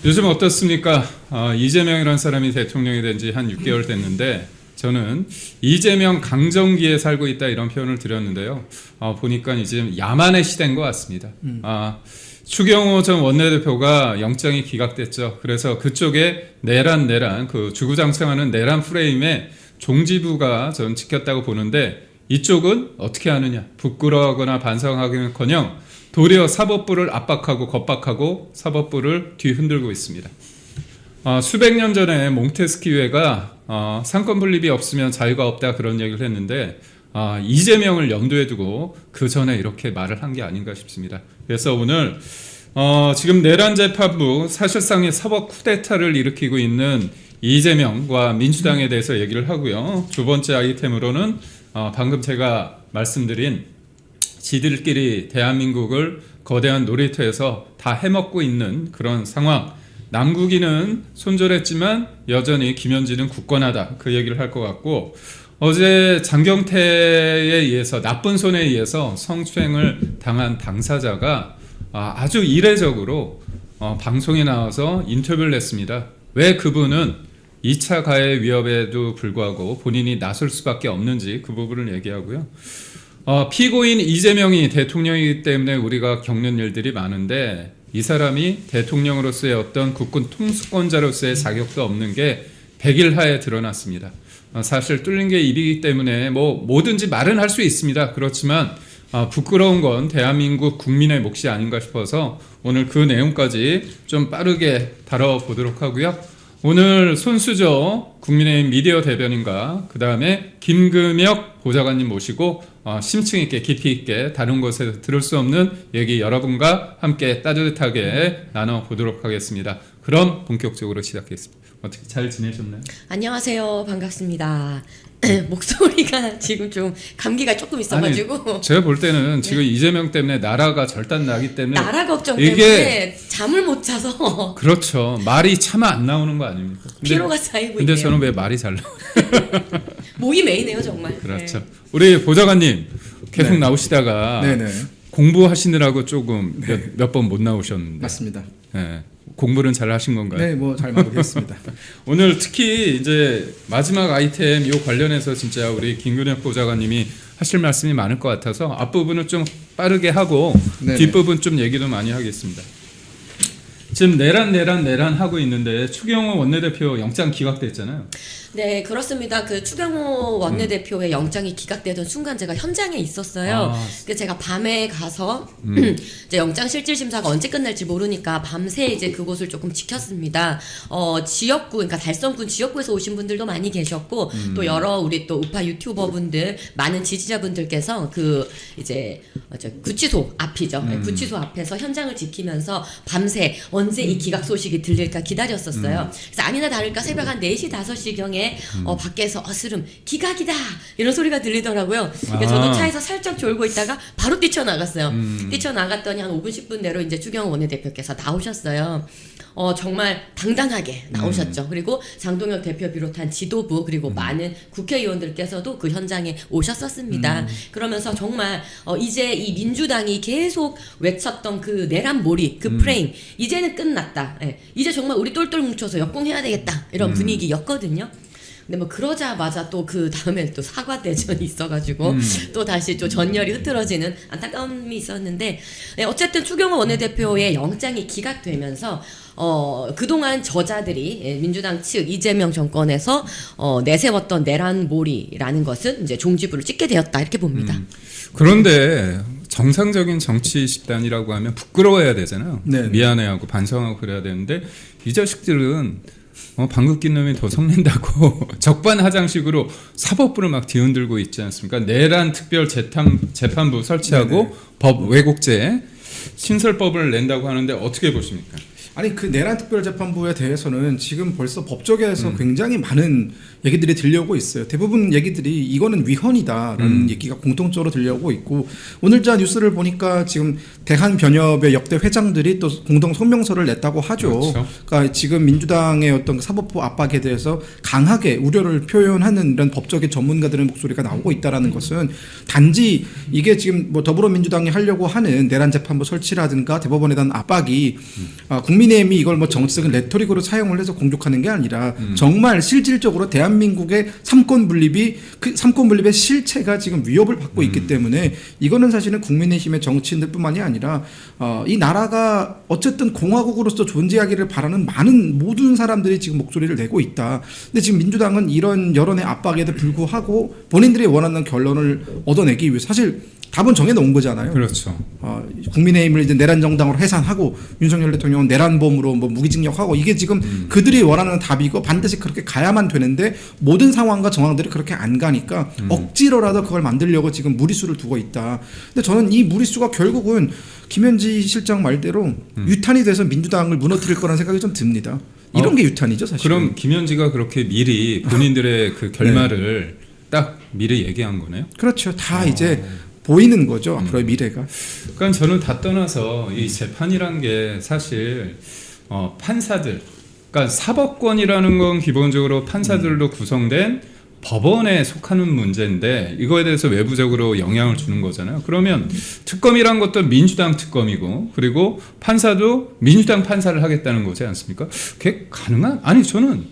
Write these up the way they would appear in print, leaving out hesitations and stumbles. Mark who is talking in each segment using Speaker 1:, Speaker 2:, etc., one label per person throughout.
Speaker 1: 요즘 어떻습니까? 이재명이라는 사람이 대통령이 된 지 한 6개월 됐는데 저는 이재명 강정기에 살고 있다 이런 표현을 드렸는데요. 보니까 이제 야만의 시대인 것 같습니다. 추경호 전 원내대표가 영장이 기각됐죠. 그래서 그쪽에 내란 그 주구장창하는 내란 프레임에 종지부가 전 찍혔다고 보는데 이쪽은 어떻게 하느냐? 부끄러워하거나 반성하기는커녕 도리어 사법부를 압박하고 겁박하고 사법부를 뒤흔들고 있습니다. 수백 년 전에 몽테스키유가 상권 분립이 없으면 자유가 없다 그런 얘기를 했는데 이재명을 염두에 두고 그 전에 이렇게 말을 한 게 아닌가 싶습니다. 그래서 오늘 지금 내란 재판부 사실상의 사법 쿠데타를 일으키고 있는 이재명과 민주당에 대해서 얘기를 하고요. 두 번째 아이템으로는 방금 제가 말씀드린 지들끼리 대한민국을 거대한 놀이터에서 다 해먹고 있는 그런 상황. 남국인은 손절했지만 여전히 김현진은 굳건하다. 그 얘기를 할 것 같고 어제 장경태에 의해서 나쁜 손에 의해서 성추행을 당한 당사자가 아주 이례적으로 방송에 나와서 인터뷰를 했습니다. 왜 그분은 2차 가해 위협에도 불구하고 본인이 나설 수밖에 없는지 그 부분을 얘기하고요. 피고인 이재명이 대통령이기 때문에 우리가 겪는 일들이 많은데 이 사람이 대통령으로서의 어떤 국군 통수권자로서의 자격도 없는 게 100일 하에 드러났습니다. 사실 뚫린 게 일이기 때문에 뭐든지 말은 할 수 있습니다. 그렇지만 부끄러운 건 대한민국 국민의 몫이 아닌가 싶어서 오늘 그 내용까지 좀 빠르게 다뤄보도록 하고요. 오늘 손수저 국민의힘 미디어 대변인과 그 다음에 김금혁 보좌관님 모시고 심층 있게 깊이 있게 다른 곳에서 들을 수 없는 얘기 여러분과 함께 따뜻하게 나눠보도록 하겠습니다. 그럼 본격적으로 시작하겠습니다. 어떻게 잘 지내셨나요?
Speaker 2: 안녕하세요. 반갑습니다. 목소리가 지금 좀 감기가 조금 있어가지고
Speaker 1: 아니, 제가 볼 때는 지금 이재명 때문에 나라가 절단나기 때문에
Speaker 2: 나라 걱정 때문에 잠을 못 자서
Speaker 1: 그렇죠. 말이 차마 안 나오는 거 아닙니까?
Speaker 2: 피로가 쌓이고 있네요.
Speaker 1: 근데 저는 왜 말이 잘 나와요?
Speaker 2: 목이 메이네요 정말.
Speaker 1: 그렇죠. 네. 우리 보좌관님 계속
Speaker 3: 네.
Speaker 1: 나오시다가
Speaker 3: 네네.
Speaker 1: 공부하시느라고 조금
Speaker 3: 네.
Speaker 1: 몇 번 못 나오셨는데
Speaker 3: 맞습니다.
Speaker 1: 네. 공부는 잘 하신 건가요?
Speaker 3: 네, 뭐 잘 마무리했습니다.
Speaker 1: 오늘 특히 이제 마지막 아이템 요 관련해서 진짜 우리 김근혁 보좌관님이 하실 말씀이 많을 것 같아서 앞부분은 좀 빠르게 하고
Speaker 3: 네네.
Speaker 1: 뒷부분 좀 얘기도 많이 하겠습니다. 지금 내란 하고 있는데 추경호 원내대표 영장 기각됐잖아요.
Speaker 2: 네, 그렇습니다. 그 추경호 원내대표의 영장이 기각되던 순간 제가 현장에 있었어요. 그래서 제가 밤에 가서 이제 영장 실질 심사가 언제 끝날지 모르니까 밤새 이제 그곳을 조금 지켰습니다. 지역구, 그러니까 달성군 지역구에서 오신 분들도 많이 계셨고 또 여러 우리 또 우파 유튜버분들 많은 지지자분들께서 그 이제 구치소 앞이죠. 구치소 앞에서 현장을 지키면서 밤새 언제 이 기각 소식이 들릴까 기다렸었어요. 그래서 아니나 다를까 새벽 한 4시 5시경에 밖에서 어스름 기각이다 이런 소리가 들리더라고요. 그러니까 저도 차에서 살짝 졸고 있다가 바로 뛰쳐나갔어요. 뛰쳐나갔더니 한 5분 10분 내로 이제 추경호 원내대표께서 나오셨어요. 정말 당당하게 나오셨죠. 그리고 장동혁 대표 비롯한 지도부 그리고 많은 국회의원들께서도 그 현장에 오셨었습니다. 그러면서 정말 이제 이 민주당이 계속 외쳤던 그 내란몰이 그 프레임 이제는 끝났다. 예. 이제 정말 우리 똘똘 뭉쳐서 역공해야 되겠다 이런 분위기였거든요. 근데 뭐 그러자마자 또 그 다음에 또 사과 대전이 있어가지고 또 다시 또 전열이 흐트러지는 안타까움이 있었는데 어쨌든 추경호 원내대표의 영장이 기각되면서 그동안 저자들이 민주당 측 이재명 정권에서 내세웠던 내란몰이라는 것은 이제 종지부를 찍게 되었다 이렇게 봅니다.
Speaker 1: 그런데 정상적인 정치 집단이라고 하면 부끄러워야 되잖아요.
Speaker 3: 네네.
Speaker 1: 미안해하고 반성하고 그래야 되는데 이 자식들은 방귀 낀 놈이 더 성낸다고 적반하장식으로 사법부를 막 뒤흔들고 있지 않습니까? 내란 특별 재판부 설치하고
Speaker 3: 네네.
Speaker 1: 법 왜곡죄 신설법을 낸다고 하는데 어떻게 보십니까?
Speaker 3: 아니 그 내란 특별재판부에 대해서는 지금 벌써 법조계에서 굉장히 많은 얘기들이 들려오고 있어요. 대부분 얘기들이 이거는 위헌이다라는 얘기가 공통적으로 들려오고 있고 오늘자 뉴스를 보니까 지금 대한변협의 역대 회장들이 또 공동 성명서를 냈다고 하죠.
Speaker 1: 그렇죠.
Speaker 3: 그러니까 지금 민주당의 어떤 사법부 압박에 대해서 강하게 우려를 표현하는 이런 법조계 전문가들의 목소리가 나오고 있다라는 것은 단지 이게 지금 뭐 더불어민주당이 하려고 하는 내란 재판부 설치라든가 대법원에 대한 압박이 국민 국민의힘이 이걸 뭐 정치적인 레토릭으로 사용을 해서 공격하는 게 아니라 정말 실질적으로 대한민국의 삼권 분립이 그 삼권 분립의 실체가 지금 위협을 받고 있기 때문에 이거는 사실은 국민의힘의 정치인들뿐만이 아니라 이 나라가 어쨌든 공화국으로서 존재하기를 바라는 많은 모든 사람들이 지금 목소리를 내고 있다. 근데 지금 민주당은 이런 여론의 압박에도 불구하고 본인들이 원하는 결론을 얻어내기 위해 사실 답은 정해놓은 거잖아요.
Speaker 1: 그렇죠.
Speaker 3: 국민의힘을 이제 내란 정당으로 해산하고 윤석열 대통령은 내란범으로 뭐 무기징역하고 이게 지금 그들이 원하는 답이고 반드시 그렇게 가야만 되는데 모든 상황과 정황들이 그렇게 안 가니까 억지로라도 그걸 만들려고 지금 무리수를 두고 있다. 근데 저는 이 무리수가 결국은 김현지 실장 말대로 유탄이 돼서 민주당을 무너뜨릴 거라는 생각이 좀 듭니다. 이런 게 유탄이죠, 사실.
Speaker 1: 그럼 김현지가 그렇게 미리 본인들의 그 결말을 딱 미리 얘기한 거네요?
Speaker 3: 그렇죠. 다 이제 보이는 거죠. 앞으로의 미래가.
Speaker 1: 그러니까 저는 다 떠나서 이 재판이란 게 사실 판사들, 그러니까 사법권이라는 건 기본적으로 판사들로 구성된 법원에 속하는 문제인데 이거에 대해서 외부적으로 영향을 주는 거잖아요. 그러면 특검이란 것도 민주당 특검이고 그리고 판사도 민주당 판사를 하겠다는 거지 않습니까? 그게 가능한? 아니 저는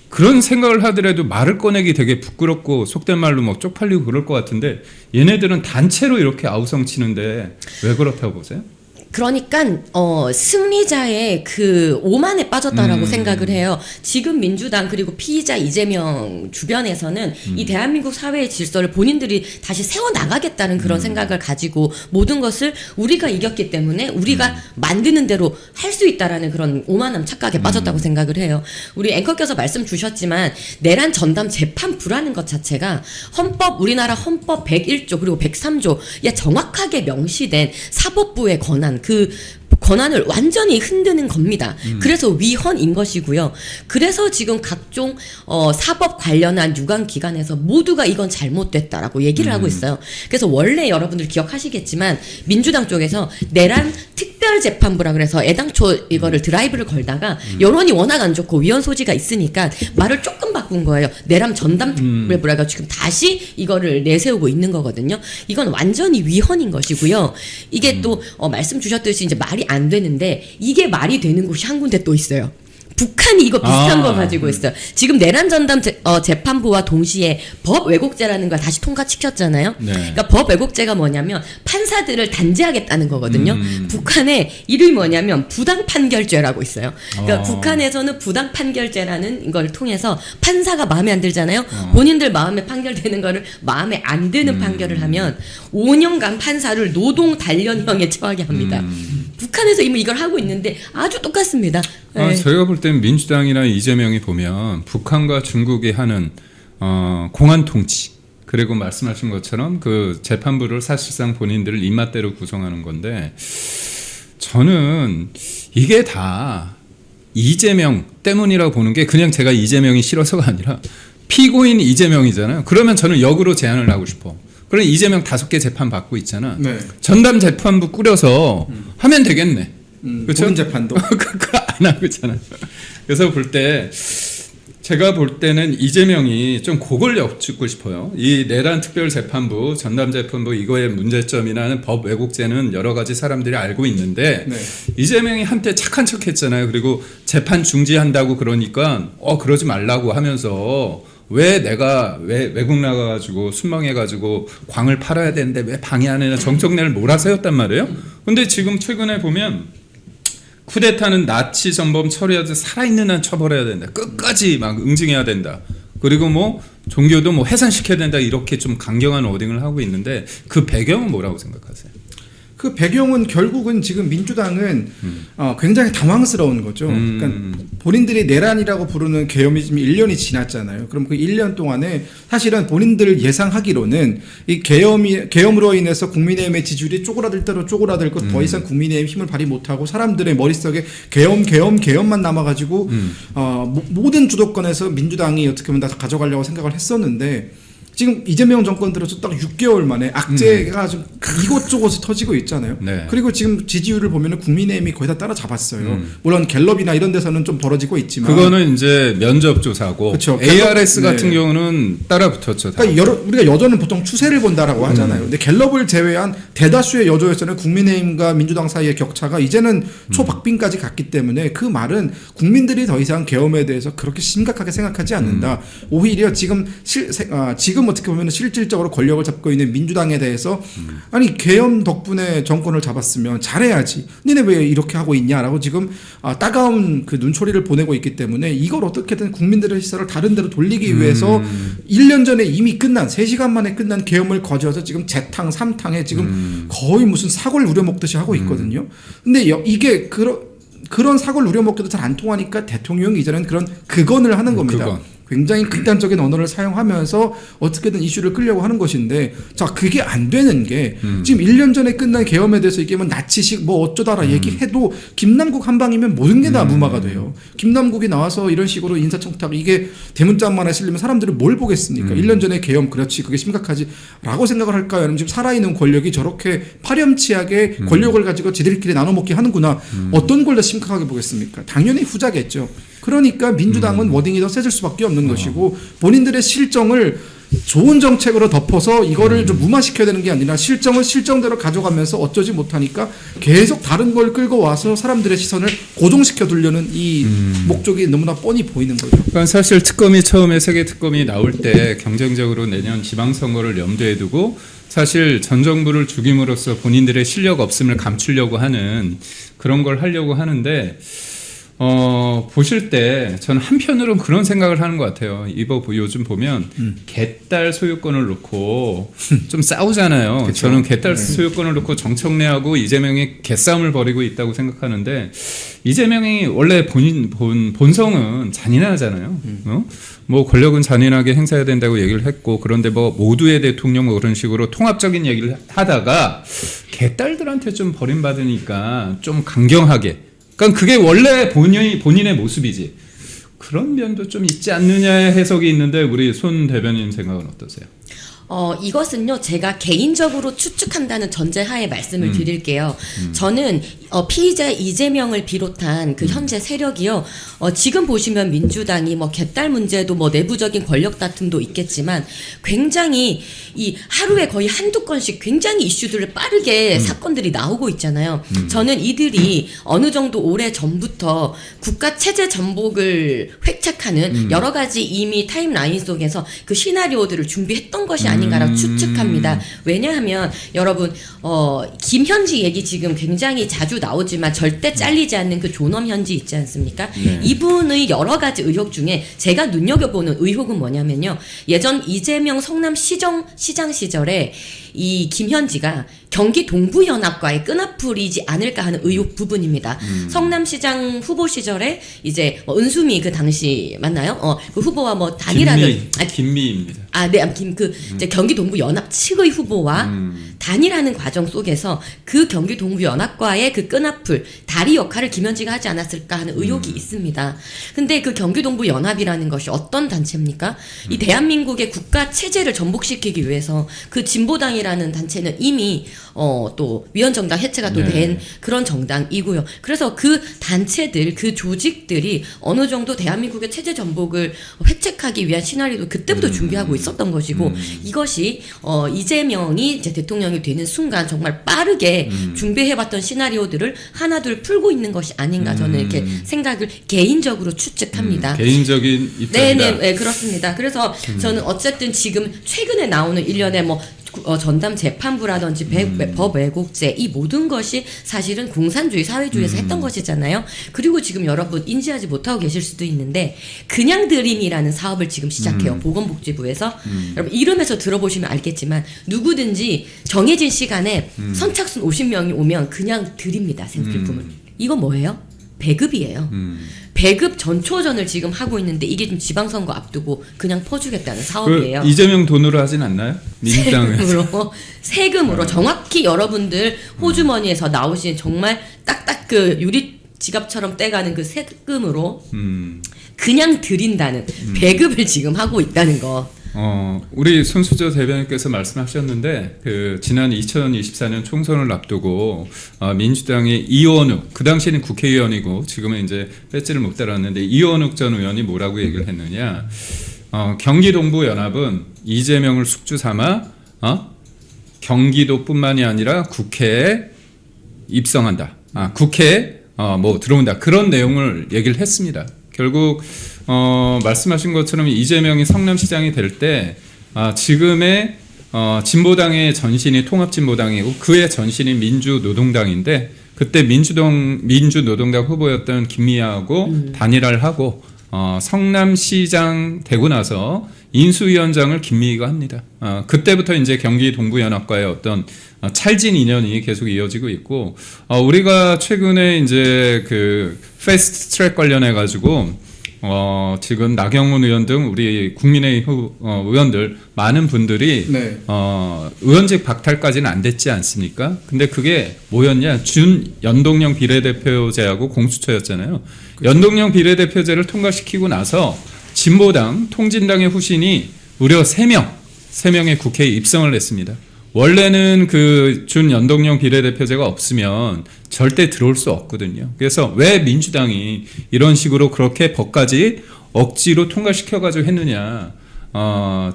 Speaker 1: 그런 생각을 하더라도 말을 꺼내기 되게 부끄럽고 속된 말로 뭐 쪽팔리고 그럴 것 같은데 얘네들은 단체로 이렇게 아우성 치는데 왜 그렇다고 보세요?
Speaker 2: 그러니까 승리자의 그 오만에 빠졌다라고 생각을 해요. 지금 민주당 그리고 피의자 이재명 주변에서는 이 대한민국 사회의 질서를 본인들이 다시 세워나가겠다는 그런 생각을 가지고 모든 것을 우리가 이겼기 때문에 우리가 만드는 대로 할 수 있다라는 그런 오만함 착각에 빠졌다고 생각을 해요. 우리 앵커께서 말씀 주셨지만 내란 전담 재판부라는 것 자체가 우리나라 헌법 101조 그리고 103조에 정확하게 명시된 사법부의 권한 그 권한을 완전히 흔드는 겁니다. 그래서 위헌인 것이고요. 그래서 지금 각종 사법 관련한 유관 기관에서 모두가 이건 잘못됐다라고 얘기를 하고 있어요. 그래서 원래 여러분들 기억하시겠지만 민주당 쪽에서 내란 특별재판부라 그래서 애당초 이거를 드라이브를 걸다가 여론이 워낙 안 좋고 위헌 소지가 있으니까 말을 조금 바꾼 거예요. 내란 전담 특별부라가 지금 다시 이거를 내세우고 있는 거거든요. 이건 완전히 위헌인 것이고요. 이게 또 말씀 주셨듯이 이제 말이 안 되는데 이게 말이 되는 곳이 한 군데 또 있어요. 북한이 이거 비슷한 거 가지고 있어요. 지금 내란 전담 재판부와 동시에 법 왜곡죄라는 걸 다시 통과시켰잖아요.
Speaker 1: 네.
Speaker 2: 그러니까 법 왜곡죄가 뭐냐면 판사들을 단죄하겠다는 거거든요. 북한에 이름이 뭐냐면 부당 판결죄라고 있어요. 그러니까 북한에서는 부당 판결죄라는 걸 통해서 판사가 마음에 안 들잖아요. 본인들 마음에 판결되는 거를 마음에 안 드는 판결을 하면 5년간 판사를 노동 단련형에 처하게 합니다. 북한에서 이미 이걸 하고 있는데 아주 똑같습니다. 네.
Speaker 1: 저희가 볼 때는 민주당이나 이재명이 보면 북한과 중국이 하는 공안 통치 그리고 말씀하신 것처럼 그 재판부를 사실상 본인들을 입맛대로 구성하는 건데 저는 이게 다 이재명 때문이라고 보는 게 그냥 제가 이재명이 싫어서가 아니라 피고인 이재명이잖아요. 그러면 저는 역으로 제안을 하고 싶어. 그럼 이재명 5개 재판 받고 있잖아.
Speaker 3: 네.
Speaker 1: 전담 재판부 꾸려서 하면 되겠네. 그렇죠?
Speaker 3: 법원 재판도.
Speaker 1: 그거 안 하고 있잖아요. 그래서 볼 때 제가 볼 때는 이재명이 좀 그걸 엿듣고 싶어요. 이 내란 특별재판부, 전담재판부 이거의 문제점이나 법 왜곡죄는 여러 가지 사람들이 알고 있는데
Speaker 3: 네.
Speaker 1: 이재명이 한때 착한 척했잖아요. 그리고 재판 중지한다고 그러니까 그러지 말라고 하면서 왜 내가 외국 나가가지고 순방해가지고 광을 팔아야 되는데 왜 방해 안 해냐 정청래를 몰아세웠단 말이에요. 근데 지금 최근에 보면 쿠데타는 나치 전범 처리하듯 살아있는 한 처벌해야 된다. 끝까지 막 응징해야 된다. 그리고 뭐 종교도 뭐 해산시켜야 된다. 이렇게 좀 강경한 워딩을 하고 있는데 그 배경은 뭐라고 생각하세요?
Speaker 3: 그 배경은 결국은 지금 민주당은 굉장히 당황스러운 거죠. 그러니까 본인들이 내란이라고 부르는 계엄이 지금 1년이 지났잖아요. 그럼 그 1년 동안에 사실은 본인들 예상하기로는 이 계엄으로 인해서 국민의힘의 지지율이 쪼그라들 대로 쪼그라들고 더 이상 국민의힘 힘을 발휘 못하고 사람들의 머릿속에 계엄만 남아가지고 모든 주도권에서 민주당이 어떻게 보면 다 가져가려고 생각을 했었는데 지금 이재명 정권 들어서 딱 6개월 만에 악재가 좀 이곳저곳에 터지고 있잖아요.
Speaker 1: 네.
Speaker 3: 그리고 지금 지지율을 보면은 국민의힘이 거의 다 따라잡았어요. 물론 갤럽이나 이런 데서는 좀 벌어지고 있지만
Speaker 1: 그거는 이제 면접 조사고
Speaker 3: 그쵸.
Speaker 1: ARS
Speaker 3: 갤럽,
Speaker 1: 같은
Speaker 3: 네.
Speaker 1: 경우는 따라붙었죠. 다.
Speaker 3: 그러니까 우리가 여전은 보통 추세를 본다라고 하잖아요. 근데 갤럽을 제외한 대다수의 여조에서는 국민의힘과 민주당 사이의 격차가 이제는 초박빙까지 갔기 때문에 그 말은 국민들이 더 이상 계엄에 대해서 그렇게 심각하게 생각하지 않는다. 오히려 지금 지금 어떻게 보면 실질적으로 권력을 잡고 있는 민주당에 대해서 아니 계엄 덕분에 정권을 잡았으면 잘해야지. 니네 왜 이렇게 하고 있냐라고 지금 따가운 그 눈초리를 보내고 있기 때문에 이걸 어떻게든 국민들의 시선을 다른 데로 돌리기 위해서 1년 전에 이미 끝난 3시간 만에 끝난 계엄을 거저서 지금 재탕 3탕에 지금 거의 무슨 사골 우려먹듯이 하고 있거든요. 근데 이게 그런 사골 우려먹기도 잘 안 통하니까 대통령이 이제는 그런 극언을 하는 겁니다.
Speaker 1: 극언.
Speaker 3: 굉장히 극단적인 언어를 사용하면서 어떻게든 이슈를 끌려고 하는 것인데 자 그게 안 되는 게 지금 1년 전에 끝난 계엄에 대해서 이게 뭐 나치식 뭐 어쩌다라 얘기해도 김남국 한 방이면 모든 게 다 무마가 돼요. 김남국이 나와서 이런 식으로 인사청탁 이게 대문짝만에 실리면 사람들이 뭘 보겠습니까? 1년 전에 계엄 그렇지 그게 심각하지 라고 생각을 할까요? 아니면 지금 살아있는 권력이 저렇게 파렴치하게 권력을 가지고 지들끼리 나눠먹기 하는구나. 어떤 걸 더 심각하게 보겠습니까? 당연히 후자겠죠. 그러니까 민주당은 워딩이 더 세질 수밖에 없는 것이고 본인들의 실정을 좋은 정책으로 덮어서 이거를 좀 무마시켜야 되는 게 아니라 실정을 실정대로 가져가면서 어쩌지 못하니까 계속 다른 걸 끌고 와서 사람들의 시선을 고정시켜 두려는 이 목적이 너무나 뻔히 보이는 거죠.
Speaker 1: 그러니까 사실 특검이 처음에 세계 특검이 나올 때 경쟁적으로 내년 지방선거를 염두에 두고 사실 전 정부를 죽임으로써 본인들의 실력 없음을 감추려고 하는 그런 걸 하려고 하는데 보실 때 저는 한편으로는 그런 생각을 하는 것 같아요. 이거 요즘 보면 개딸 소유권을 놓고 좀 싸우잖아요.
Speaker 3: 그쵸?
Speaker 1: 저는 개딸
Speaker 3: 네.
Speaker 1: 소유권을 놓고 정청래하고 이재명이 개싸움을 벌이고 있다고 생각하는데 이재명이 원래 본성은 잔인하잖아요. 뭐 권력은 잔인하게 행사해야 된다고 얘기를 했고 그런데 뭐 모두의 대통령 뭐 그런 식으로 통합적인 얘기를 하다가 개딸들한테 좀 버림받으니까 좀 강경하게 그러니까 그게 원래 본인의 모습이지. 그런 면도 좀 있지 않느냐의 해석이 있는데 우리 손 대변인 생각은 어떠세요?
Speaker 2: 이것은요, 제가 개인적으로 추측한다는 전제하에 말씀을 드릴게요. 저는, 피의자 이재명을 비롯한 그 현재 세력이요, 지금 보시면 민주당이 뭐 개딸 문제도 뭐 내부적인 권력 다툼도 있겠지만 굉장히 이 하루에 거의 한두 건씩 굉장히 이슈들을 빠르게 사건들이 나오고 있잖아요. 저는 이들이 어느 정도 오래 전부터 국가 체제 전복을 획책하는 여러 가지 이미 타임라인 속에서 그 시나리오들을 준비했던 것이 아닌가라고 추측합니다. 왜냐하면 여러분 김현지 얘기 지금 굉장히 자주 나오지만 절대 잘리지 않는 그 존엄현지 있지 않습니까?
Speaker 1: 네.
Speaker 2: 이분의 여러 가지 의혹 중에 제가 눈여겨보는 의혹은 뭐냐면요. 예전 이재명 성남시장 시절에 이 김현지가 경기 동부연합과의 끈앞풀이지 않을까 하는 의혹 부분입니다. 성남시장 후보 시절에 이제 뭐 은수미 그 당시 맞나요? 그 후보와 뭐 단일화를
Speaker 1: 김미입니다.
Speaker 2: 이제 경기 동부 연합 측의 후보와 단일하는 과정 속에서 그 경기 동부 연합과의 그 끈앞풀 다리 역할을 김현지가 하지 않았을까 하는 의혹이 있습니다. 근데 그 경기 동부 연합이라는 것이 어떤 단체입니까? 이 대한민국의 국가 체제를 전복시키기 위해서 그 진보당이라는 단체는 이미 또 위헌정당 해체가 또 된 그런 정당이고요. 그래서 그 단체들, 그 조직들이 어느 정도 대한민국의 체제 전복을 획책하기 위한 시나리오도 그때부터 준비하고 있었던 것이고 이것이 이재명이 이제 대통령이 되는 순간 정말 빠르게 준비해봤던 시나리오들을 하나둘 풀고 있는 것이 아닌가 저는 이렇게 생각을 개인적으로 추측합니다.
Speaker 1: 개인적인 입장이다.
Speaker 2: 네, 그렇습니다. 그래서 저는 어쨌든 지금 최근에 나오는 일련의 뭐 전담 재판부라든지 법 왜곡죄 이 모든 것이 사실은 공산주의 사회주의에서 했던 것이잖아요. 그리고 지금 여러분 인지하지 못하고 계실 수도 있는데 그냥 드림이라는 사업을 지금 시작해요. 보건복지부에서. 여러분 이름에서 들어보시면 알겠지만 누구든지 정해진 시간에 선착순 50명이 오면 그냥 드립니다. 생필품을. 이거 뭐예요? 배급이에요. 배급 전초전을 지금 하고 있는데 이게 좀 지방선거 앞두고 그냥 퍼주겠다는 사업이에요.
Speaker 1: 이재명 돈으로 하진 않나요? 민주당은.
Speaker 2: 세금으로 정확히 여러분들 호주머니에서 나오신 정말 딱딱 그 유리 지갑처럼 떼가는 그 세금으로 그냥 드린다는 배급을 지금 하고 있다는 거.
Speaker 1: 우리 손수저 대변인께서 말씀하셨는데 지난 2024년 총선을 앞두고 민주당의 이원욱, 그 당시에는 국회의원이고 지금은 이제 배지를 못 달았는데 이원욱 전 의원이 뭐라고 얘기를 했느냐? 경기동부연합은 이재명을 숙주 삼아 경기도뿐만이 아니라 국회에 입성한다. 국회에 들어온다. 그런 내용을 얘기를 했습니다. 결국 말씀하신 것처럼 이재명이 성남시장이 될 때 지금의 진보당의 전신이 통합진보당이고 그의 전신이 민주노동당인데 그때 민주노동당 후보였던 김미아하고 단일화를 하고 성남시장 되고 나서 인수위원장을 김미희가 합니다. 그때부터 이제 경기 동부연합과의 어떤 찰진 인연이 계속 이어지고 있고 우리가 최근에 이제 그 패스트 트랙 관련해 가지고 지금 나경원 의원 등 우리 국민의힘 의원들 많은 분들이
Speaker 3: 네.
Speaker 1: 의원직 박탈까지는 안 됐지 않습니까? 근데 그게 뭐였냐? 연동형 비례대표제하고 공수처였잖아요. 연동형 비례대표제를 통과시키고 나서 진보당, 통진당의 후신이 무려 3명의 국회에 입성을 했습니다. 원래는 그 준연동형 비례대표제가 없으면 절대 들어올 수 없거든요. 그래서 왜 민주당이 이런 식으로 그렇게 법까지 억지로 통과시켜가지고 했느냐.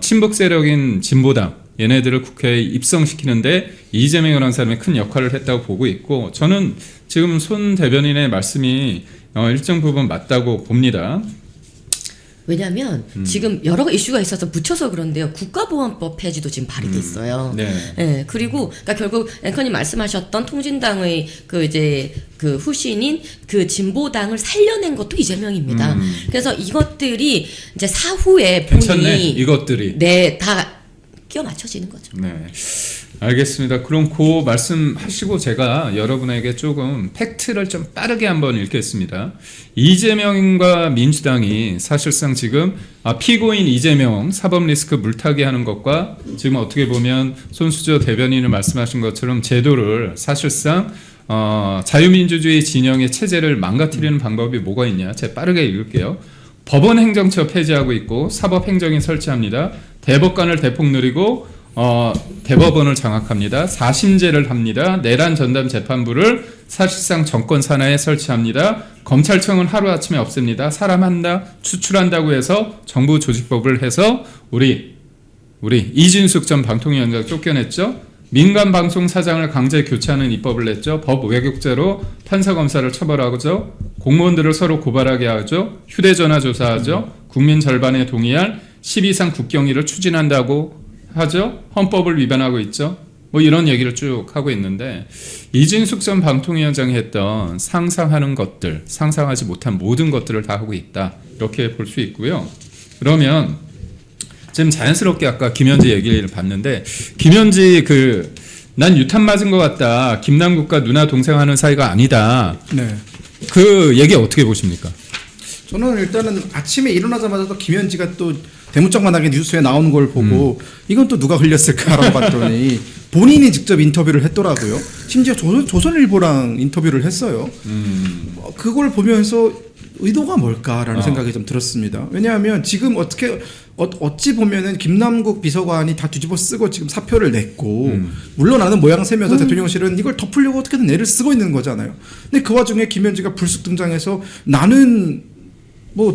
Speaker 1: 친북 세력인 진보당, 얘네들을 국회에 입성시키는데 이재명이라는 사람이 큰 역할을 했다고 보고 있고 저는 지금 손 대변인의 말씀이 일정 부분 맞다고 봅니다.
Speaker 2: 왜냐하면 지금 여러 이슈가 있어서 붙여서 그런데요. 국가보안법 폐지도 지금 발의돼 있어요.
Speaker 1: 네.
Speaker 2: 네, 그리고 그러니까 결국 앵커님 말씀하셨던 통진당의 그 후신인 그 진보당을 살려낸 것도 이재명입니다. 그래서 이것들이 이제 사후에
Speaker 1: 괜찮네. 이것들이.
Speaker 2: 네, 다 끼워 맞춰지는 거죠.
Speaker 1: 네. 알겠습니다. 그럼 그 말씀하시고 제가 여러분에게 조금 팩트를 좀 빠르게 한번 읽겠습니다. 이재명과 민주당이 사실상 지금 피고인 이재명 사법 리스크 물타기 하는 것과 지금 어떻게 보면 손수저 대변인을 말씀하신 것처럼 제도를 사실상 자유민주주의 진영의 체제를 망가뜨리는 방법이 뭐가 있냐? 제가 빠르게 읽을게요. 법원 행정처 폐지하고 있고 사법행정인 설치합니다. 대법관을 대폭 늘리고 대법원을 장악합니다. 사심제를 합니다. 내란 전담 재판부를 사실상 정권 산하에 설치합니다. 검찰청은 하루아침에 없앱니다. 사람 한다 추출한다고 해서 정부 조직법을 해서 우리 이진숙 전 방통위원장 쫓겨냈죠. 민간 방송 사장을 강제 교체하는 입법을 냈죠. 법 왜곡죄로 판사 검사를 처벌하죠. 공무원들을 서로 고발하게 하죠. 휴대전화 조사하죠. 국민 절반에 동의할 10 이상 국경일을 추진한다고 하죠. 헌법을 위반하고 있죠. 뭐 이런 얘기를 쭉 하고 있는데 이진숙 전 방통위원장이 했던 상상하는 것들, 상상하지 못한 모든 것들을 다 하고 있다. 이렇게 볼 수 있고요. 그러면 지금 자연스럽게 아까 김현지 얘기를 봤는데 김현지 난 유탄 맞은 것 같다. 김남국과 누나 동생 하는 사이가 아니다.
Speaker 3: 네.
Speaker 1: 그 얘기 어떻게 보십니까?
Speaker 3: 저는 일단은 아침에 일어나자마자 또 김현지가 또 대문짝만하게 뉴스에 나오는 걸 보고 이건 또 누가 흘렸을까라고 봤더니 본인이 직접 인터뷰를 했더라고요. 심지어 조선일보랑 인터뷰를 했어요. 그걸 보면서 의도가 뭘까라는 생각이 좀 들었습니다. 왜냐하면 지금 어찌 보면은 김남국 비서관이 다 뒤집어 쓰고 지금 사표를 냈고 물러나는 모양새면서 대통령실은 이걸 덮으려고 어떻게든 애를 쓰고 있는 거잖아요. 근데 그 와중에 김현지가 불쑥 등장해서 나는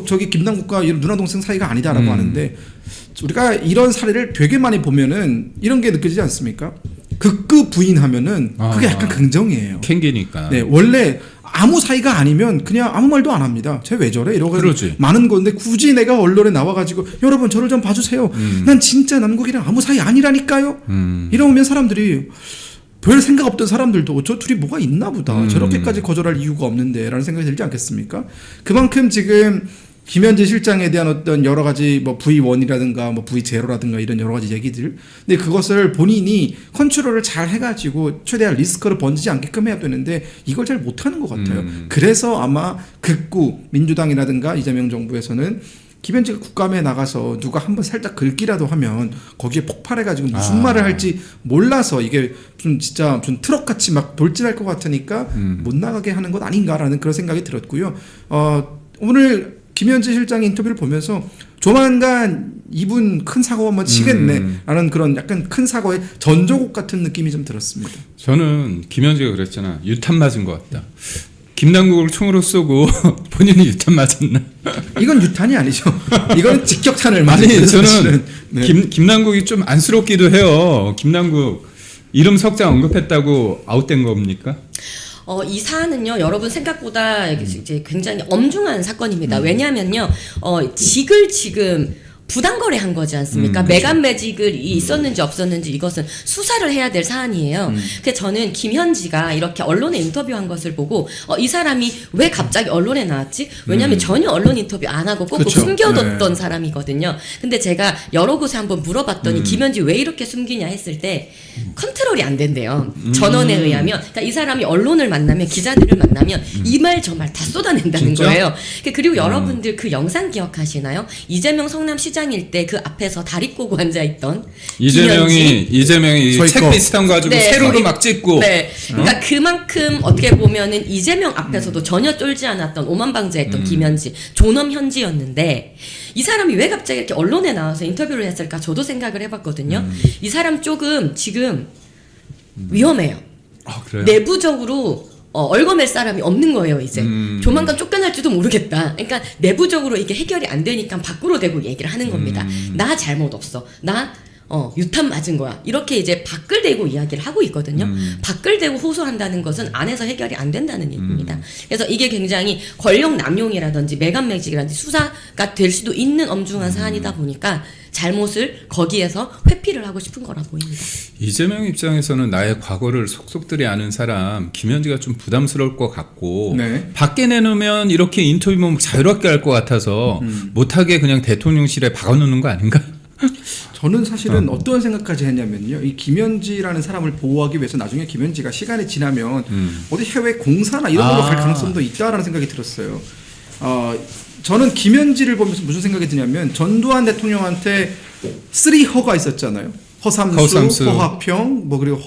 Speaker 3: 저기 김남국과 누나 동생 사이가 아니다라고 하는데 우리가 이런 사례를 되게 많이 보면은 이런 게 느껴지지 않습니까? 극구 부인하면은 그게 약간 긍정이에요.
Speaker 1: 캥기니까.
Speaker 3: 네, 원래 아무 사이가 아니면 그냥 아무 말도 안 합니다. 쟤 왜 저래? 이러고 많은 건데 굳이 내가 언론에 나와가지고 여러분 저를 좀 봐주세요. 난 진짜 남국이랑 아무 사이 아니라니까요. 이러면 사람들이 별 생각 없던 사람들도 저 둘이 뭐가 있나 보다. 저렇게까지 거절할 이유가 없는데 라는 생각이 들지 않겠습니까? 그만큼 지금 김현지 실장에 대한 어떤 여러 가지 V1이라든가 V0라든가 이런 여러 가지 얘기들. 근데 그것을 본인이 컨트롤을 잘 해가지고 최대한 리스크를 번지지 않게끔 해야 되는데 이걸 잘 못하는 것 같아요. 그래서 아마 극구 민주당이라든가 이재명 정부에서는 김현지가 국감에 나가서 누가 한번 살짝 긁기라도 하면 거기에 폭발해가지고 무슨 말을 할지 몰라서 이게 좀 진짜 좀 트럭같이 막 돌진할 것 같으니까 못 나가게 하는 것 아닌가라는 그런 생각이 들었고요. 오늘 김현지 실장의 인터뷰를 보면서 조만간 이분 큰 사고 한번 치겠네라는 그런 약간 큰 사고의 전조곡 같은 느낌이 좀 들었습니다.
Speaker 1: 저는 김현지가 그랬잖아. 유탄 맞은 것 같다. 김남국을 총으로 쏘고 본인이 유탄 맞았나?
Speaker 3: 이건 유탄이 아니죠. 이건 직격탄을 맞은
Speaker 1: 아니
Speaker 3: 거죠,
Speaker 1: 저는
Speaker 3: 사실은. 네.
Speaker 1: 김남국이 좀 안쓰럽기도 해요. 김남국 이름 석자 언급했다고 아웃된 겁니까?
Speaker 2: 이 사안은요, 여러분 생각보다 이제 굉장히 엄중한 사건입니다. 왜냐하면요, 직을 지금 부당거래한 거지 않습니까? 메간 매직이 있었는지 없었는지 이것은 수사를 해야 될 사안이에요. 그래서 저는 김현지가 이렇게 언론에 인터뷰한 것을 보고 이 사람이 왜 갑자기 언론에 나왔지? 왜냐하면 전혀 언론 인터뷰 안 하고 꼭
Speaker 3: 그쵸.
Speaker 2: 숨겨뒀던 사람이거든요. 근데 제가 여러 곳에 한번 물어봤더니 김현지 왜 이렇게 숨기냐 했을 때 컨트롤이 안 된대요. 전원에 의하면. 그러니까 이 사람이 언론을 만나면 기자들을 만나면 이 말 저 말 다 쏟아낸다는
Speaker 1: 진짜?
Speaker 2: 거예요. 그리고 여러분들 그 영상 기억하시나요? 이재명 성남시장일 때 그 앞에서 다리 꼬고 앉아있던
Speaker 1: 이재명이
Speaker 3: 서
Speaker 1: 책
Speaker 3: 있고.
Speaker 1: 비슷한 거 가지고
Speaker 2: 네,
Speaker 1: 세로로
Speaker 2: 서
Speaker 1: 막 찍고
Speaker 2: 네. 그러니까 그만큼 어떻게 보면은 이재명 앞에서도 전혀 쫄지 않았던 오만방자했던 김현지, 존엄 현지였는데 이 사람이 왜 갑자기 이렇게 언론에 나와서 인터뷰를 했을까 저도 생각을 해봤거든요. 이 사람 조금 지금 위험해요.
Speaker 1: 아, 그래요?
Speaker 2: 내부적으로 얽어맬 사람이 없는 거예요, 이제. 조만간 쫓겨날지도 모르겠다. 그러니까 내부적으로 이게 해결이 안 되니까 밖으로 대고 얘기를 하는 겁니다. 나 잘못 없어. 나 유탄 맞은 거야. 이렇게 이제 밖을 대고 이야기를 하고 있거든요. 밖을 대고 호소한다는 것은 안에서 해결이 안 된다는 얘기입니다. 그래서 이게 굉장히 권력 남용이라든지 매간 매직이라든지 수사가 될 수도 있는 엄중한 사안이다 보니까 잘못을 거기에서 회피를 하고 싶은 거라 보입니다.
Speaker 1: 이재명 입장에서는 나의 과거를 속속들이 아는 사람 김현지가 좀 부담스러울 것 같고
Speaker 3: 네.
Speaker 1: 밖에 내놓으면 이렇게 인터뷰만 자유롭게 할 것 같아서 못하게 그냥 대통령실에 박아놓는 거 아닌가?
Speaker 3: 저는 사실은 어떤 생각까지 했냐면요. 이 김현지라는 사람을 보호하기 위해서 나중에 김현지가 시간이 지나면 어디 해외 공사나 이런 걸로 갈 가능성도 있다라는 생각이 들었어요. 저는 김현지를 보면서 무슨 생각이 드냐면 전두환 대통령한테 3허가 있었잖아요. 허삼수, 허화평, 그리고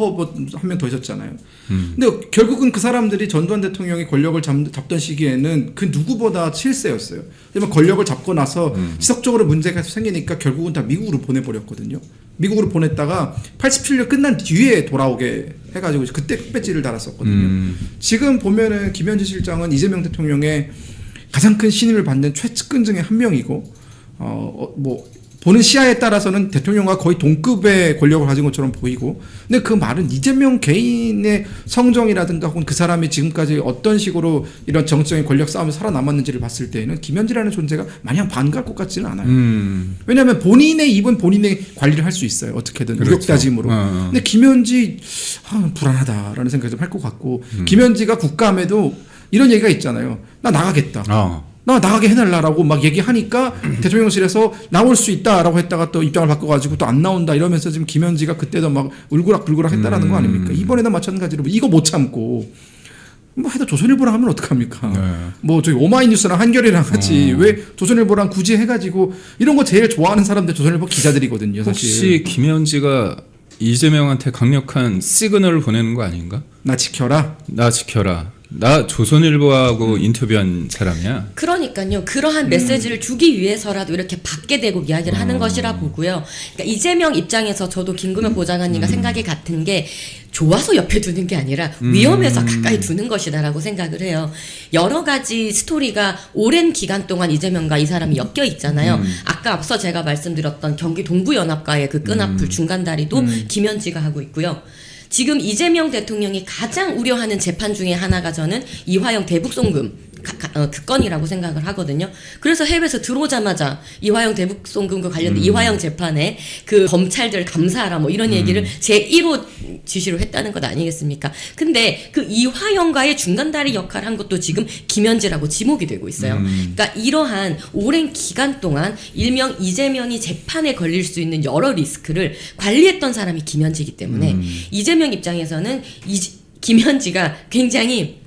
Speaker 3: 한 명 더 있었잖아요. 근데 결국은 그 사람들이 전두환 대통령이 권력을 잡던 시기에는 그 누구보다 실세였어요. 왜냐면 권력을 잡고 나서 지속적으로 문제가 생기니까 결국은 다 미국으로 보내버렸거든요. 미국으로 보냈다가 87년 끝난 뒤에 돌아오게 해가지고 그때 흑배지를 달았었거든요. 지금 보면은 김현지 실장은 이재명 대통령의 가장 큰 신임을 받는 최측근 중에 한 명이고, 보는 시야에 따라서는 대통령과 거의 동급의 권력을 가진 것처럼 보이고, 근데 그 말은 이재명 개인의 성정이라든가 혹은 그 사람이 지금까지 어떤 식으로 이런 정치적인 권력 싸움에 살아남았는지를 봤을 때에는 김현지라는 존재가 마냥 반갈 것 같지는 않아요. 왜냐하면 본인의 입은 본인의 관리를 할 수 있어요. 어떻게든
Speaker 1: 그렇죠.
Speaker 3: 우격다짐으로. 근데 김현지 불안하다라는 생각이 좀 할 것 같고, 김현지가 국감에도 이런 얘기가 있잖아요. 나 나가겠다. 나 나가게 해달라고 막 얘기하니까 대통령실에서 나올 수 있다라고 했다가 또 입장을 바꿔가지고 또 안 나온다 이러면서 지금 김현지가 그때도 막 울그락불그락 했다라는 거 아닙니까? 이번에도 마찬가지로 이거 못 참고 해도 조선일보랑 하면 어떡합니까?
Speaker 1: 네.
Speaker 3: 저기 오마이뉴스랑 한겨레랑 같이 왜 조선일보랑 굳이 해가지고 이런 거 제일 좋아하는 사람들 조선일보 기자들이거든요. 사실.
Speaker 1: 혹시 김현지가 이재명한테 강력한 시그널을 보내는 거 아닌가?
Speaker 3: 나 지켜라.
Speaker 1: 나 지켜라. 나 조선일보하고 인터뷰한 사람이야.
Speaker 2: 그러니까요. 그러한 메시지를 주기 위해서라도 이렇게 받게 되고 이야기를 하는 것이라 보고요. 그러니까 이재명 입장에서 저도 김금현 보좌관님과 생각이 같은 게 좋아서 옆에 두는 게 아니라 위험해서 가까이 두는 것이다라고 생각을 해요. 여러 가지 스토리가 오랜 기간 동안 이재명과 이 사람이 엮여 있잖아요. 아까 앞서 제가 말씀드렸던 경기 동부연합과의 그 끈앞을 중간다리도 김현지가 하고 있고요. 지금 이재명 대통령이 가장 우려하는 재판 중에 하나가 저는 이화영 대북송금 그 건이라고 생각을 하거든요. 그래서 해외에서 들어오자마자 이화영 대북송금과 관련된 이화영 재판에 그 검찰들 감사하라 이런 얘기를 제1호 지시로 했다는 것 아니겠습니까? 근데 그 이화영과의 중간다리 역할을 한 것도 지금 김현지라고 지목이 되고 있어요. 그러니까 이러한 오랜 기간 동안 일명 이재명이 재판에 걸릴 수 있는 여러 리스크를 관리했던 사람이 김현지이기 때문에 이재명 입장에서는 김현지가 굉장히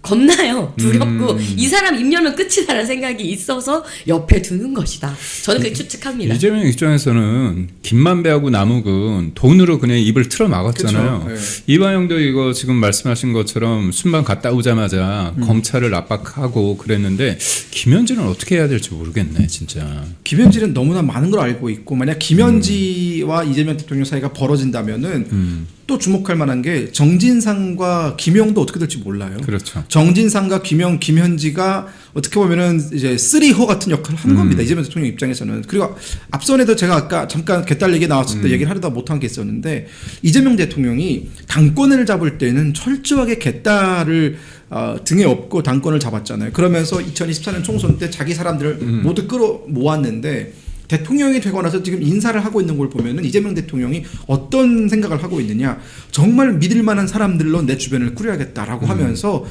Speaker 2: 겁나요. 두렵고 이 사람 입 열면 끝이다라는 생각이 있어서 옆에 두는 것이다. 저는 그렇게 추측합니다.
Speaker 1: 이재명 입장에서는 김만배하고 남욱은 돈으로 그냥 입을 틀어 막았잖아요.
Speaker 3: 그쵸, 네.
Speaker 1: 이화영도 이거 지금 말씀하신 것처럼 순방 갔다 오자마자 검찰을 압박하고 그랬는데 김현진은 어떻게 해야 될지 모르겠네 진짜.
Speaker 3: 김현지는 너무나 많은 걸 알고 있고 만약 김현지와 이재명 대통령 사이가 벌어진다면은 또 주목할 만한 게 정진상과 김영도 어떻게 될지 몰라요.
Speaker 1: 그렇죠.
Speaker 3: 정진상과 김현지가 어떻게 보면은 이제 3호 같은 역할을 한 겁니다. 이재명 대통령 입장에서는. 그리고 앞선에도 제가 아까 잠깐 개딸 얘기 나왔을 때 얘기를 하려다 못한 게 있었는데 이재명 대통령이 당권을 잡을 때는 철저하게 개딸을 등에 업고 당권을 잡았잖아요. 그러면서 2024년 총선 때 자기 사람들을 모두 끌어 모았는데 대통령이 되고 나서 지금 인사를 하고 있는 걸 보면은 이재명 대통령이 어떤 생각을 하고 있느냐, 정말 믿을 만한 사람들로 내 주변을 꾸려야겠다라고 하면서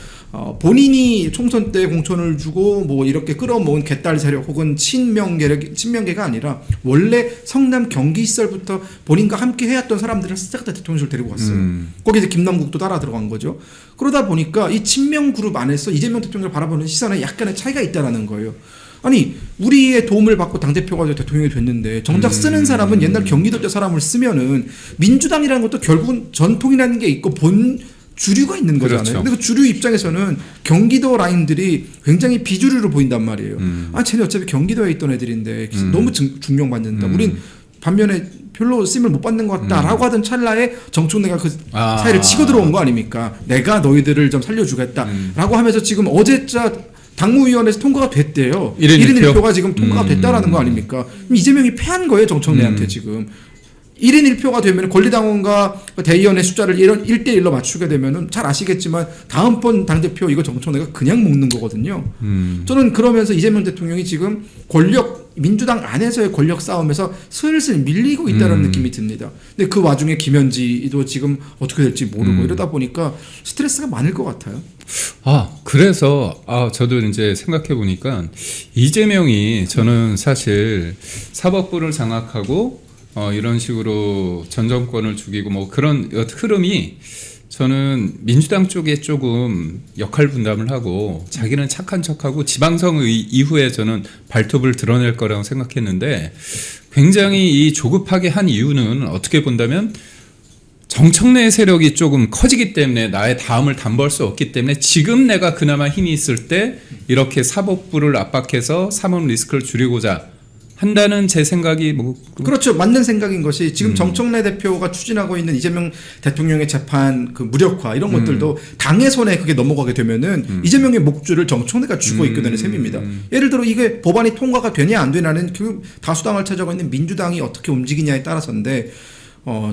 Speaker 3: 본인이 총선 때 공천을 주고 뭐 이렇게 끌어모은 개딸 세력 혹은 친명계가 아니라 원래 성남 경기 시절부터 본인과 함께 해왔던 사람들을 싹 다 대통령실 데리고 왔어요. 거기 이제 김남국도 따라 들어간 거죠. 그러다 보니까 이 친명 그룹 안에서 이재명 대통령을 바라보는 시선에 약간의 차이가 있다라는 거예요. 아니 우리의 도움을 받고 당대표가 대통령이 됐는데 정작 쓰는 사람은 옛날 경기도 때 사람을 쓰면은 민주당이라는 것도 결국은 전통이라는 게 있고 본 주류가 있는 거잖아요.
Speaker 1: 그렇죠.
Speaker 3: 근데 그 주류 입장에서는 경기도 라인들이 굉장히 비주류로 보인단 말이에요. 아 쟤네 어차피 경기도에 있던 애들인데 너무 중용받는다. 우린 반면에 별로 쓰임을 못 받는 것 같다라고 하던 찰나에 정청래가 그 사이를 치고 들어온 거 아닙니까? 내가 너희들을 좀 살려주겠다라고 하면서 지금 어제자 당무위원회에서 통과가 됐대요. 1인 1표가 지금 통과가 됐다라는 거 아닙니까? 그럼 이재명이 패한 거예요, 정청래한테 지금. 1인 1표가 되면 권리당원과 대의원의 숫자를 1대1로 맞추게 되면은 잘 아시겠지만 다음번 당대표 이거 정청래가 그냥 먹는 거거든요. 저는 그러면서 이재명 대통령이 지금 민주당 안에서의 권력 싸움에서 슬슬 밀리고 있다는 느낌이 듭니다. 근데 그 와중에 김현지도 지금 어떻게 될지 모르고 이러다 보니까 스트레스가 많을 것 같아요.
Speaker 1: 그래서 저도 이제 생각해 보니까 이재명이 저는 사실 사법부를 장악하고 이런 식으로 전 정권을 죽이고 뭐 그런 흐름이 저는 민주당 쪽에 조금 역할 분담을 하고 자기는 착한 척하고 지방선 이후에 저는 발톱을 드러낼 거라고 생각했는데 굉장히 이 조급하게 한 이유는 어떻게 본다면 정청래 세력이 조금 커지기 때문에 나의 다음을 담보할 수 없기 때문에 지금 내가 그나마 힘이 있을 때 이렇게 사법부를 압박해서 사법 리스크를 줄이고자 한다는 제 생각이
Speaker 3: 그렇죠. 맞는 생각인 것이 지금 정청래 대표가 추진하고 있는 이재명 대통령의 재판 그 무력화 이런 것들도 당의 손에 그게 넘어가게 되면은 이재명의 목줄을 정청래가 쥐고 있게 되는 셈입니다. 예를 들어 이게 법안이 통과가 되냐 안 되냐는 그 다수당을 차지하고 있는 민주당이 어떻게 움직이냐에 따라서인데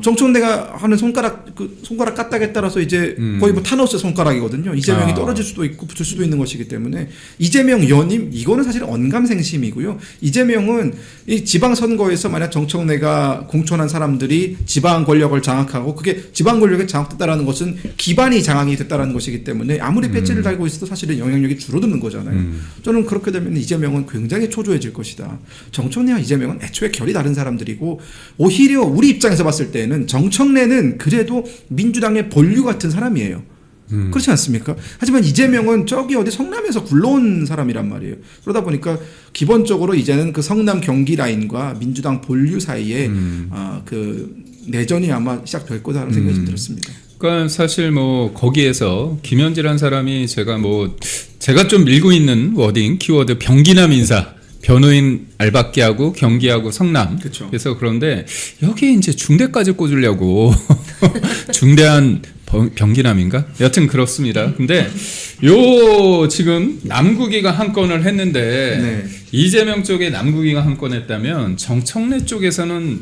Speaker 3: 정청래가 하는 손가락 까딱에 따라서 이제 거의 뭐 타노스 손가락이거든요. 이재명이 떨어질 수도 있고 붙을 수도 있는 것이기 때문에 이재명 연임 이거는 사실 언감생심이고요. 이재명은 이 지방선거에서 만약 정청래가 공천한 사람들이 지방 권력을 장악하고 그게 지방 권력에 장악됐다라는 것은 기반이 장악이 됐다라는 것이기 때문에 아무리 배지를 달고 있어도 사실은 영향력이 줄어드는 거잖아요. 저는 그렇게 되면 이재명은 굉장히 초조해질 것이다. 정청래와 이재명은 애초에 결이 다른 사람들이고 오히려 우리 입장에서 봤을 때는 정청래는 그래도 민주당의 본류 같은 사람이에요. 그렇지 않습니까? 하지만 이재명은 저기 어디 성남에서 굴러온 사람이란 말이에요. 그러다 보니까 기본적으로 이제는 그 성남 경기 라인과 민주당 본류 사이에 그 내전이 아마 시작될 거다라는 생각이 좀 들었습니다.
Speaker 1: 그러니까 사실 뭐 거기에서 김현지라는 사람이 제가 좀 밀고 있는 워딩 키워드 병기남 인사 변호인 알박기하고 경기하고 성남.
Speaker 3: 그쵸.
Speaker 1: 그래서 그런데 여기에 이제 중대까지 꽂으려고 중대한 병기남인가? 여튼 그렇습니다. 근데 지금 남국이가 한 건을 했는데
Speaker 3: 네.
Speaker 1: 이재명 쪽에 남국이가 한 건 했다면 정청래 쪽에서는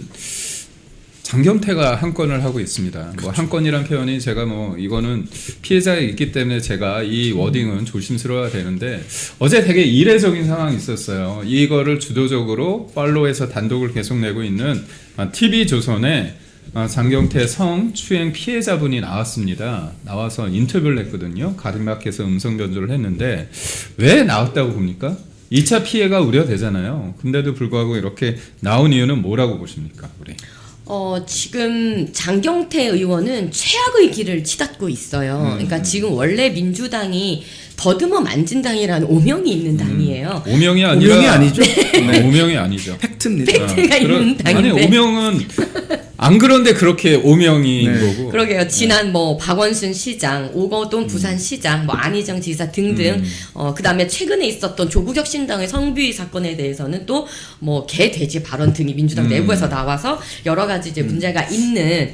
Speaker 1: 장경태가 한 건을 하고 있습니다.
Speaker 3: 그렇죠.
Speaker 1: 뭐 한 건이란 표현이 제가 이거는 피해자가 있기 때문에 제가 이 워딩은 조심스러워야 되는데 어제 되게 이례적인 상황이 있었어요. 이거를 주도적으로 팔로우해서 단독을 계속 내고 있는 TV조선에 장경태 성추행 피해자분이 나왔습니다. 나와서 인터뷰를 했거든요. 가림막해서 음성 변조를 했는데 왜 나왔다고 봅니까? 2차 피해가 우려되잖아요. 근데도 불구하고 이렇게 나온 이유는 뭐라고 보십니까? 우리?
Speaker 2: 지금 장경태 의원은 최악의 길을 치닫고 있어요. 그러니까 지금 원래 민주당이 더듬어 만진당이라는 오명이 있는 당이에요.
Speaker 1: 오명이 아니라
Speaker 3: 오명이 아니죠?
Speaker 1: 네, 오명이 아니죠.
Speaker 3: 팩트입니다.
Speaker 2: 팩트가 있는 당인데.
Speaker 1: 아니 오명은 안 그런데 그렇게 오명인
Speaker 3: 네.
Speaker 1: 거고.
Speaker 2: 그러게요. 지난 뭐 박원순 시장, 오거돈 부산시장, 뭐 안희정 지사 등등, 그다음에 최근에 있었던 조국혁 신당의 성비위 사건에 대해서는 또 뭐 개돼지 발언 등이 민주당 내부에서 나와서 여러 가지 이제 문제가 있는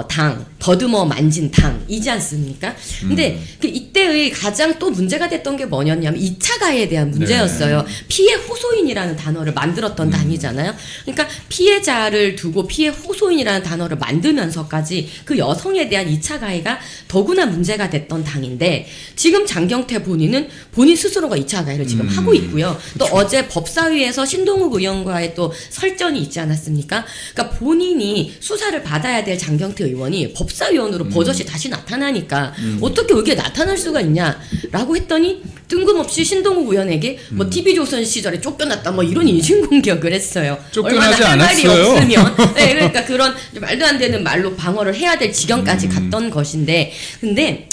Speaker 2: 당, 더듬어 만진 당이지 않습니까? 근데 그 이때의 가장 또 문제가 됐던 게 뭐냐면 2차 가해에 대한 문제였어요. 피해 호소인이라는 단어를 만들었던 당이잖아요. 그러니까 피해자를 두고 피해 호소인이라는 단어를 만들면서까지 그 여성에 대한 2차 가해가 더구나 문제가 됐던 당인데 지금 장경태 본인은 본인 스스로가 2차 가해를 지금 하고 있고요. 또 어제 법사위에서 신동욱 의원과의 또 설전이 있지 않았습니까? 그러니까 본인이 수사를 받아야 될 장경태 의원이 법사위원으로 버젓이 다시 나타나니까 어떻게 여기에 나타날 수가 있냐라고 했더니 뜬금없이 신동욱 의원에게 뭐 TV조선 시절에 쫓겨났다 뭐 이런 인신공격을 했어요.
Speaker 1: 쫓겨나지
Speaker 2: 얼마나 할 말이
Speaker 1: 않았어요.
Speaker 2: 없으면 네, 그러니까 그런 말도 안 되는 말로 방어를 해야 될 지경까지 갔던 것인데 근데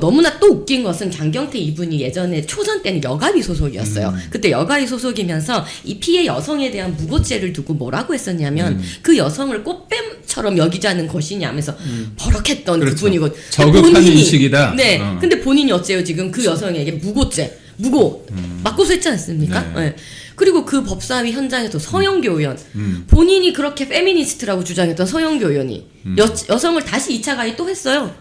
Speaker 2: 너무나 또 웃긴 것은 장경태 이분이 예전에 초선 때는 여가위 소속이었어요. 그때 여가위 소속이면서 이 피해 여성에 대한 무고죄를 두고 뭐라고 했었냐면 그 여성을 꽃뱀처럼 여기자는 것이냐 하면서 버럭했던
Speaker 1: 그렇죠.
Speaker 2: 그분이고
Speaker 1: 저급한 인식이다.
Speaker 2: 네. 근데 본인이 어째요 지금 그 여성에게 무고 맞고소 했지 않습니까?
Speaker 1: 네.
Speaker 2: 네. 그리고 그 법사위 현장에서 서영교 의원 본인이 그렇게 페미니스트라고 주장했던 서영교 의원이 여성을 다시 2차 가해 또 했어요.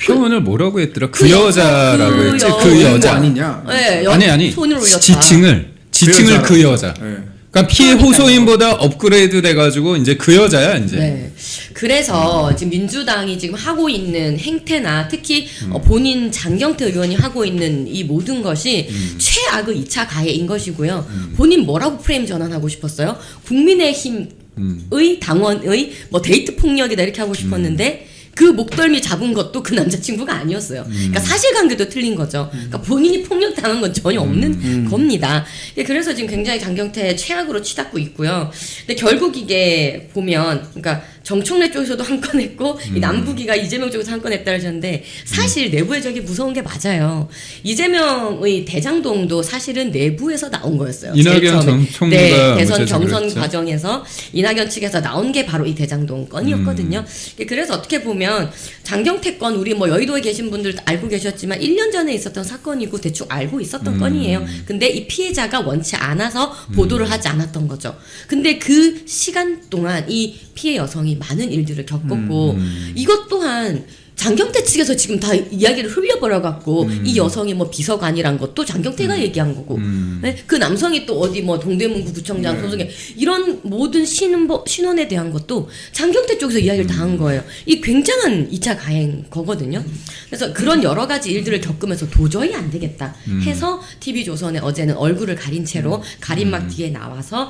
Speaker 1: 표현을 뭐라고 했더라? 그
Speaker 2: 그
Speaker 1: 여자라고
Speaker 2: 그
Speaker 1: 했지.
Speaker 2: 여-
Speaker 1: 그 여자.
Speaker 3: 아니냐?
Speaker 2: 네,
Speaker 1: 아니
Speaker 2: 손을 올렸다.
Speaker 1: 지칭을 그 여자.
Speaker 3: 네.
Speaker 1: 그러니까 피해 호소인보다 업그레이드 돼가지고 이제 그 여자야 이제.
Speaker 2: 네. 그래서 지금 민주당이 지금 하고 있는 행태나 특히 본인 장경태 의원이 하고 있는 이 모든 것이 최악의 2차 가해인 것이고요. 본인 뭐라고 프레임 전환하고 싶었어요? 국민의힘의 당원의 뭐 데이트 폭력이다 이렇게 하고 싶었는데 그 목덜미 잡은 것도 그 남자친구가 아니었어요. 그러니까 사실관계도 틀린 거죠. 그러니까 본인이 폭력당한 건 전혀 없는 겁니다. 그래서 지금 굉장히 장경태 최악으로 치닫고 있고요. 근데 결국 이게 보면 그러니까 정청래 쪽에서도 한 건 했고 이 남부기가 이재명 쪽에서 한 건 했다 하셨는데 사실 내부에 저게 무서운 게 맞아요. 이재명의 대장동도 사실은 내부에서 나온 거였어요.
Speaker 1: 이낙연
Speaker 2: 제일 처음에.
Speaker 1: 전 총리가
Speaker 2: 네, 대선
Speaker 1: 무죄죠,
Speaker 2: 경선
Speaker 1: 그랬죠.
Speaker 2: 과정에서 이낙연 측에서 나온 게 바로 이 대장동 건이었거든요. 그래서 어떻게 보면 장경태 건 우리 뭐 여의도에 계신 분들 알고 계셨지만 1년 전에 있었던 사건이고 대충 알고 있었던 건이에요. 근데 이 피해자가 원치 않아서 보도를 하지 않았던 거죠. 근데 그 시간 동안 이 피해 여성이 많은 일들을 겪었고 이것 또한 장경태 측에서 지금 다 이야기를 흘려버려갖고 이 여성이 뭐 비서관이란 것도 장경태가 얘기한 거고 네? 그 남성이 또 어디 뭐 동대문구 구청장 소속에 이런 모든 신원에 대한 것도 장경태 쪽에서 이야기를 다 한 거예요. 이 굉장한 2차 가해인 거거든요. 그래서 그런 여러 가지 일들을 겪으면서 도저히 안 되겠다 해서 TV조선에 어제는 얼굴을 가린 채로 가림막 뒤에 나와서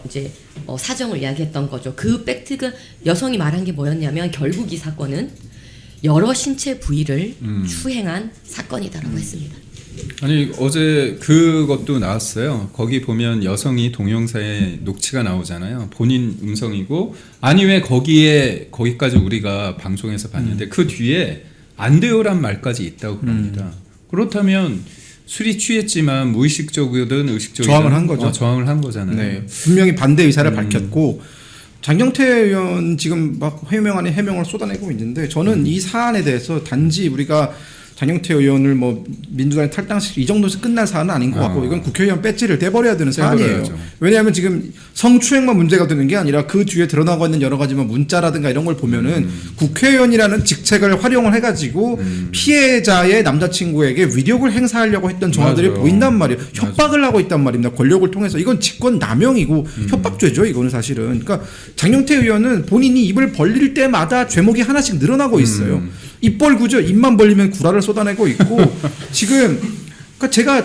Speaker 2: 이제 사정을 이야기했던 거죠. 그 팩트가 여성이 말한 게 뭐였냐면 결국 이 사건은 여러 신체 부위를 추행한 사건이다라고 했습니다.
Speaker 1: 아니 어제 그것도 나왔어요. 거기 보면 여성이 동영상에 녹취가 나오잖아요. 본인 음성이고 아니 왜 거기까지 우리가 방송에서 봤는데 그 뒤에 안 돼요란 말까지 있다고 그럽니다. 그렇다면 술이 취했지만 무의식적이든 의식적이든
Speaker 3: 저항을 한 거죠.
Speaker 1: 저항을 한 거잖아요.
Speaker 3: 네. 분명히 반대 의사를 밝혔고 장경태 의원 지금 막 해명 아닌 해명을 쏟아내고 있는데 저는 이 사안에 대해서 단지 우리가 장경태 의원을 뭐 민주당에 탈당시킬 이 정도에서 끝날 사안은 아닌 것 같고 이건 국회의원 배지를 떼버려야 되는 사안이에요.
Speaker 1: 떼버려야죠.
Speaker 3: 왜냐하면 지금 성추행만 문제가 되는 게 아니라 그 뒤에 드러나고 있는 여러 가지 뭐 문자라든가 이런 걸 보면은 국회의원이라는 직책을 활용을 해가지고 피해자의 남자친구에게 위력을 행사하려고 했던 정황들이
Speaker 1: 맞아요.
Speaker 3: 보인단 말이에요. 협박을 하고 있단 말입니다. 권력을 통해서 이건 직권 남용이고 협박죄죠. 이거는 사실은. 그러니까 장경태 의원은 본인이 입을 벌릴 때마다 죄목이 하나씩 늘어나고 있어요. 입 벌구죠. 입만 벌리면 구라를 쏟아내고 있고 지금 그러니까 제가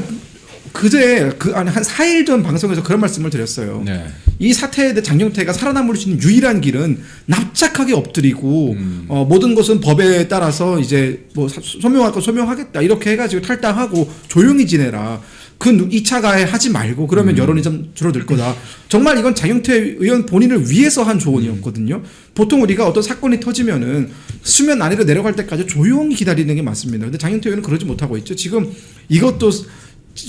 Speaker 3: 그제 한 4일 전 방송에서 그런 말씀을 드렸어요.
Speaker 1: 네.
Speaker 3: 이 사태에 대해 장경태가 살아남을 수 있는 유일한 길은 납작하게 엎드리고 모든 것은 법에 따라서 이제 뭐 소명할 거 소명하겠다 이렇게 해가지고 탈당하고 조용히 지내라. 그 2차 가해 하지 말고 그러면 여론이 좀 줄어들 거다. 정말 이건 장영태 의원 본인을 위해서 한 조언이었거든요. 보통 우리가 어떤 사건이 터지면은 수면 아래로 내려갈 때까지 조용히 기다리는 게 맞습니다. 근데 장영태 의원은 그러지 못하고 있죠. 지금 이것도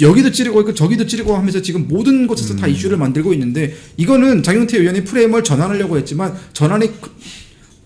Speaker 3: 여기도 찌르고 있고 저기도 찌르고 하면서 지금 모든 곳에서 다 이슈를 만들고 있는데 이거는 장영태 의원이 프레임을 전환하려고 했지만 전환이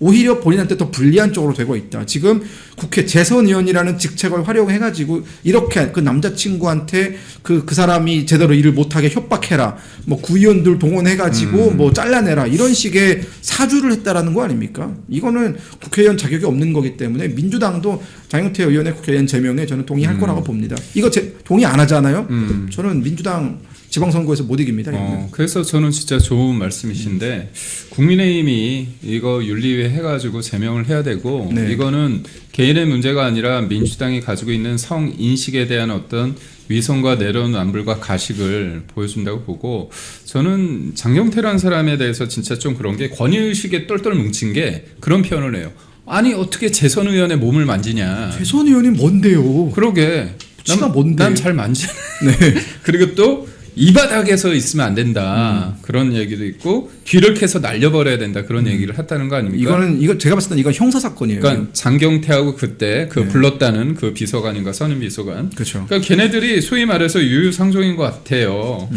Speaker 3: 오히려 본인한테 더 불리한 쪽으로 되고 있다. 지금 국회 재선의원이라는 직책을 활용해가지고 이렇게 그 남자친구한테 그 사람이 제대로 일을 못하게 협박해라. 뭐 구의원들 동원해가지고 뭐 잘라내라. 이런 식의 사주를 했다라는 거 아닙니까? 이거는 국회의원 자격이 없는 거기 때문에 민주당도 장영태 의원의 국회의원 제명에 저는 동의할 거라고 봅니다. 이거 동의 안 하잖아요. 저는 민주당 지방선거에서 못 이깁니다.
Speaker 1: 그래서 저는 진짜 좋은 말씀이신데 국민의힘이 이거 윤리위 해가지고 제명을 해야 되고
Speaker 3: 네.
Speaker 1: 이거는 개인의 문제가 아니라 민주당이 가지고 있는 성 인식에 대한 어떤 위선과 내로남불과 가식을 보여준다고 보고 저는 장경태라는 사람에 대해서 진짜 좀 그런 게 권위의식에 똘똘 뭉친 게 그런 표현을 해요. 아니 어떻게 재선 의원의 몸을 만지냐.
Speaker 3: 재선 의원이 뭔데요?
Speaker 1: 그러게.
Speaker 3: 지가 뭔데?
Speaker 1: 난 잘 만지.
Speaker 3: 네.
Speaker 1: 그리고 또 이 바닥에서 있으면 안 된다 그런 얘기도 있고 뒤를 캐서 날려버려야 된다 그런 얘기를 했다는 거 아닙니까?
Speaker 3: 이거 제가 봤을 때 이건 형사 사건이에요.
Speaker 1: 그러니까 장경태하고 그때 그 불렀다는 그 비서관인가 선임 비서관.
Speaker 3: 그렇죠.
Speaker 1: 그러니까 걔네들이 소위 말해서 유유상종인 것 같아요.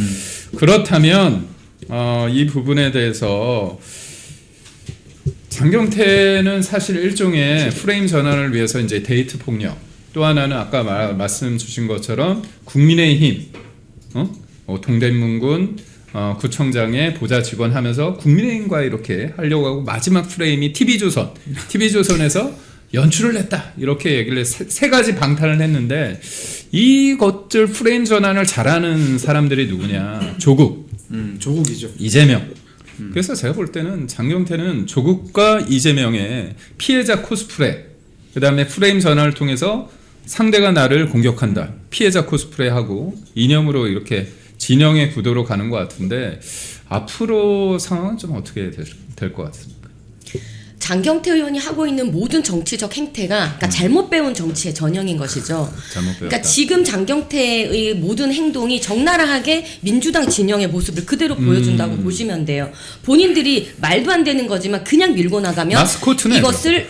Speaker 1: 그렇다면 이 부분에 대해서 장경태는 사실 일종의 프레임 전환을 위해서 이제 데이트 폭력 또 하나는 아까 말씀 주신 것처럼 국민의힘 동대문군 구청장의 보좌 직원 하면서 국민의힘과 이렇게 하려고 하고 마지막 프레임이 TV조선에서 연출을 했다 이렇게 얘기를 세 가지 방탄을 했는데 이것들 프레임 전환을 잘하는 사람들이 누구냐?
Speaker 3: 조국이죠.
Speaker 1: 이재명. 그래서 제가 볼 때는 장경태는 조국과 이재명의 피해자 코스프레 그 다음에 프레임 전환을 통해서 상대가 나를 공격한다 피해자 코스프레하고 이념으로 이렇게 진영의 구도로 가는 것 같은데 앞으로 상황은 좀 어떻게 될 것 같습니까?
Speaker 2: 장경태 의원이 하고 있는 모든 정치적 행태가 그러니까 잘못 배운 정치의 전형인 것이죠.
Speaker 1: 잘못 배웠다.
Speaker 2: 그러니까 지금 장경태의 모든 행동이 적나라하게 민주당 진영의 모습을 그대로 보여준다고 보시면 돼요. 본인들이 말도 안 되는 거지만 그냥 밀고 나가면
Speaker 1: 마스코트네.
Speaker 2: 이것을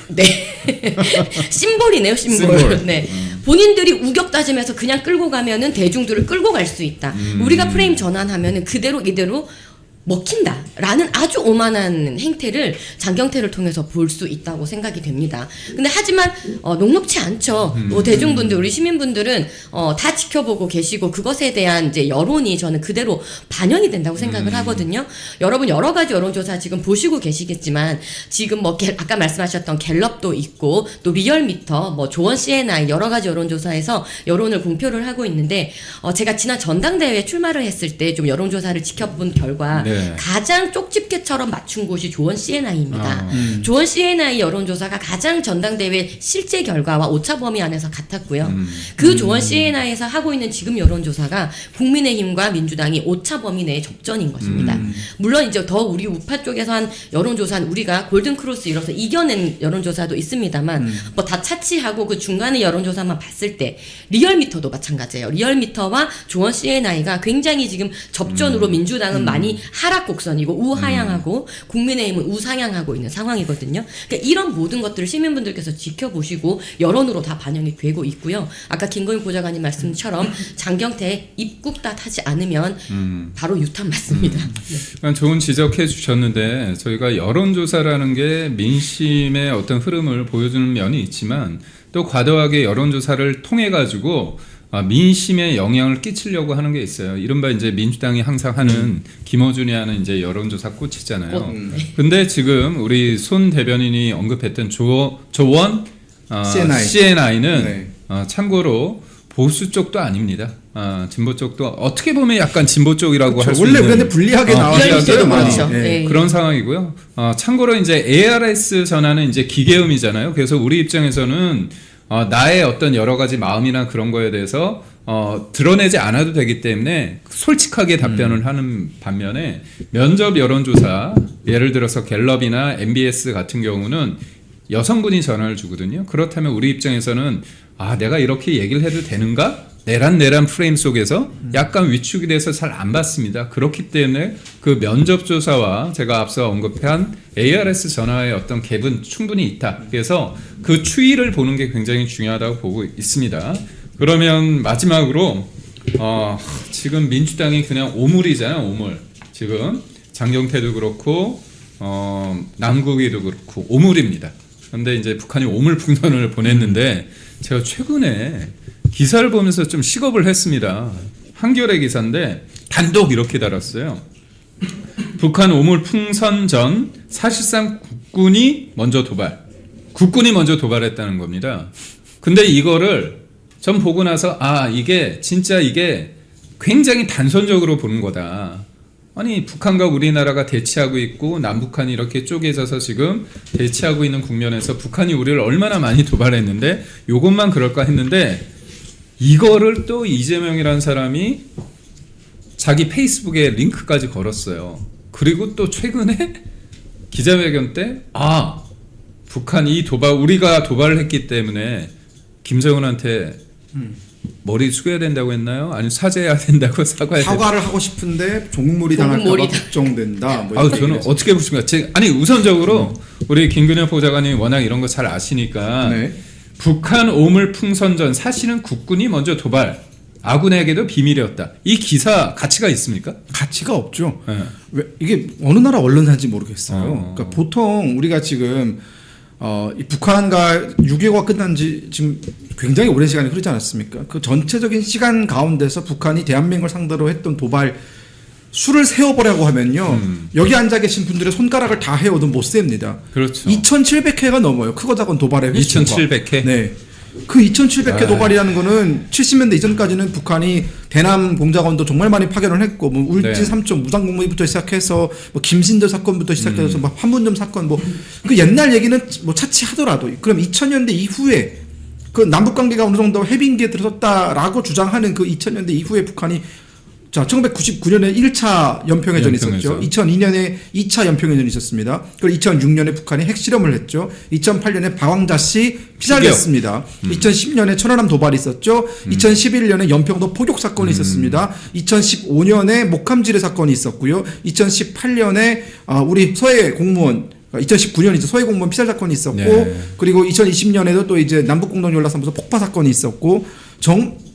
Speaker 2: 심볼이네요, 심볼. 네. 본인들이 우격 따지면서 그냥 끌고 가면은 대중들을 끌고 갈 수 있다. 우리가 프레임 전환하면은 그대로 이대로 먹힌다라는 아주 오만한 행태를 장경태를 통해서 볼 수 있다고 생각이 됩니다. 근데 하지만 녹록치 않죠. 대중분들, 우리 시민분들은 다 지켜보고 계시고 그것에 대한 이제 여론이 저는 그대로 반영이 된다고 생각을 하거든요. 여러분 여러 가지 여론조사 지금 보시고 계시겠지만 지금 뭐 아까 말씀하셨던 갤럽도 있고 또 리얼미터, 뭐 조원 CNI 여러 가지 여론조사에서 여론을 공표를 하고 있는데 제가 지난 전당대회에 출마를 했을 때 좀 여론조사를 지켜본 결과
Speaker 1: 네.
Speaker 2: 가장 쪽집게처럼 맞춘 곳이 조원 CNI입니다. 조원 CNI 여론조사가 가장 전당대회 실제 결과와 오차 범위 안에서 같았고요. 그 조원 CNI에서 하고 있는 지금 여론조사가 국민의힘과 민주당이 오차 범위 내의 접전인 것입니다. 물론 이제 더 우리 우파 쪽에서 한 여론조사는 우리가 골든크로스 이뤄서 이겨낸 여론조사도 있습니다만 뭐 다 차치하고 그 중간의 여론조사만 봤을 때 리얼미터도 마찬가지예요. 리얼미터와 조원 CNI가 굉장히 지금 접전으로 민주당은 많이 하락 곡선이고 우하향하고 국민의힘은 우상향하고 있는 상황이거든요. 그러니까 이런 모든 것들을 시민분들께서 지켜보시고 여론으로 다 반영이 되고 있고요. 아까 김건희 보좌관님 말씀처럼 장경태 입국 탓하지 않으면 바로 유탄 맞습니다.
Speaker 1: 그러니까 좋은 지적해 주셨는데 저희가 여론조사라는 게 민심의 어떤 흐름을 보여주는 면이 있지만 또 과도하게 여론조사를 통해 가지고 민심에 영향을 끼치려고 하는 게 있어요. 이른바 이제 민주당이 항상 하는 김어준이 하는 이제 여론조사 꽃이잖아요. 근데 지금 우리 손 대변인이 언급했던 조원 CNI는
Speaker 3: 네.
Speaker 1: 참고로 보수 쪽도 아닙니다. 진보 쪽도 어떻게 보면 약간 진보 쪽이라고 할 수
Speaker 3: 원래
Speaker 1: 있는
Speaker 3: 우리한테 불리하게
Speaker 2: 나왔어요.
Speaker 3: 많이.
Speaker 2: 네.
Speaker 1: 그런 상황이고요. 참고로 이제 ARS 전화는 이제 기계음이잖아요. 그래서 우리 입장에서는 나의 어떤 여러 가지 마음이나 그런 거에 대해서 드러내지 않아도 되기 때문에 솔직하게 답변을 하는 반면에 면접 여론조사 예를 들어서 갤럽이나 MBS 같은 경우는 여성분이 전화를 주거든요. 그렇다면 우리 입장에서는 내가 이렇게 얘기를 해도 되는가? 내란내란 프레임 속에서 약간 위축이 돼서 잘 안 받습니다. 그렇기 때문에 그 면접 조사와 제가 앞서 언급한 ARS 전화의 어떤 갭은 충분히 있다. 그래서 그 추이를 보는 게 굉장히 중요하다고 보고 있습니다. 그러면 마지막으로 지금 민주당이 그냥 오물이잖아요. 오물. 지금 장경태도 그렇고 남국이도 그렇고 오물입니다. 그런데 이제 북한이 오물풍선을 보냈는데 제가 최근에 기사를 보면서 좀 식업을 했습니다. 한겨레 기사인데 단독 이렇게 달았어요. 북한 오물풍선 전 사실상 국군이 먼저 도발했다는 겁니다. 근데 이거를 전 보고 나서 이게 진짜 이게 굉장히 단선적으로 보는 거다. 아니 북한과 우리나라가 대치하고 있고 남북한이 이렇게 쪼개져서 지금 대치하고 있는 국면에서 북한이 우리를 얼마나 많이 도발했는데 이것만 그럴까 했는데 이거를 또 이재명이라는 사람이 자기 페이스북에 링크까지 걸었어요. 그리고 또 최근에 기자회견 때 북한이 우리가 도발을 했기 때문에 김정은한테 머리 숙여야 된다고 했나요? 아니면 사죄해야 된다고
Speaker 3: 사과를 하고 싶은데 종물이 당할까봐 걱정된다.
Speaker 1: 저는 어떻게 보십니까? 아니 우선적으로 우리 김근현 보좌관이 워낙 이런 거 잘 아시니까
Speaker 3: 네.
Speaker 1: 북한 오물풍선전 사실은 국군이 먼저 도발. 아군에게도 비밀이었다. 이 기사 가치가 있습니까?
Speaker 3: 가치가 없죠.
Speaker 1: 네.
Speaker 3: 왜 이게 어느 나라 언론사인지 모르겠어요. 그러니까 보통 우리가 지금 이 북한과 6.25가 끝난 지 지금 굉장히 오랜 시간이 흐르지 않았습니까? 그 전체적인 시간 가운데서 북한이 대한민국을 상대로 했던 도발 수를 세어보라고 하면요. 여기 앉아 계신 분들의 손가락을 다 해오도 못 셉니다.
Speaker 1: 그렇죠.
Speaker 3: 2,700회가 넘어요. 크고 작은 도발의 횟수가.
Speaker 1: 2,700회?
Speaker 3: 네. 그 2,700회 도발이라는 거는 70년대 이전까지는 북한이 대남 공작원도 정말 많이 파견을 했고 뭐 울진
Speaker 1: 네.
Speaker 3: 삼촌 무장공무부터 시작해서 뭐 김신들 사건부터 시작해서 뭐 판문점 사건 뭐 그 옛날 얘기는 뭐 차치하더라도 그럼 2000년대 이후에 그 남북 관계가 어느 정도 해빙기에 들어섰다라고 주장하는 그 2000년대 이후에 북한이 1999년에 1차 연평해전이 있었죠. 2002년에 2차 연평해전이 있었습니다. 그리고 2006년에 북한이 핵실험을 했죠. 2008년에 박왕자씨 피살됐습니다. 2010년에 천안함 도발이 있었죠. 2011년에 연평도 포격 사건이 있었습니다. 2015년에 목함지뢰 사건이 있었고요. 2018년에 우리 서해 공무원 2019년이죠. 서해 공무원 피살 사건이 있었고,
Speaker 1: 네.
Speaker 3: 그리고 2020년에도 또 이제 남북공동연락사무소 폭파 사건이 있었고,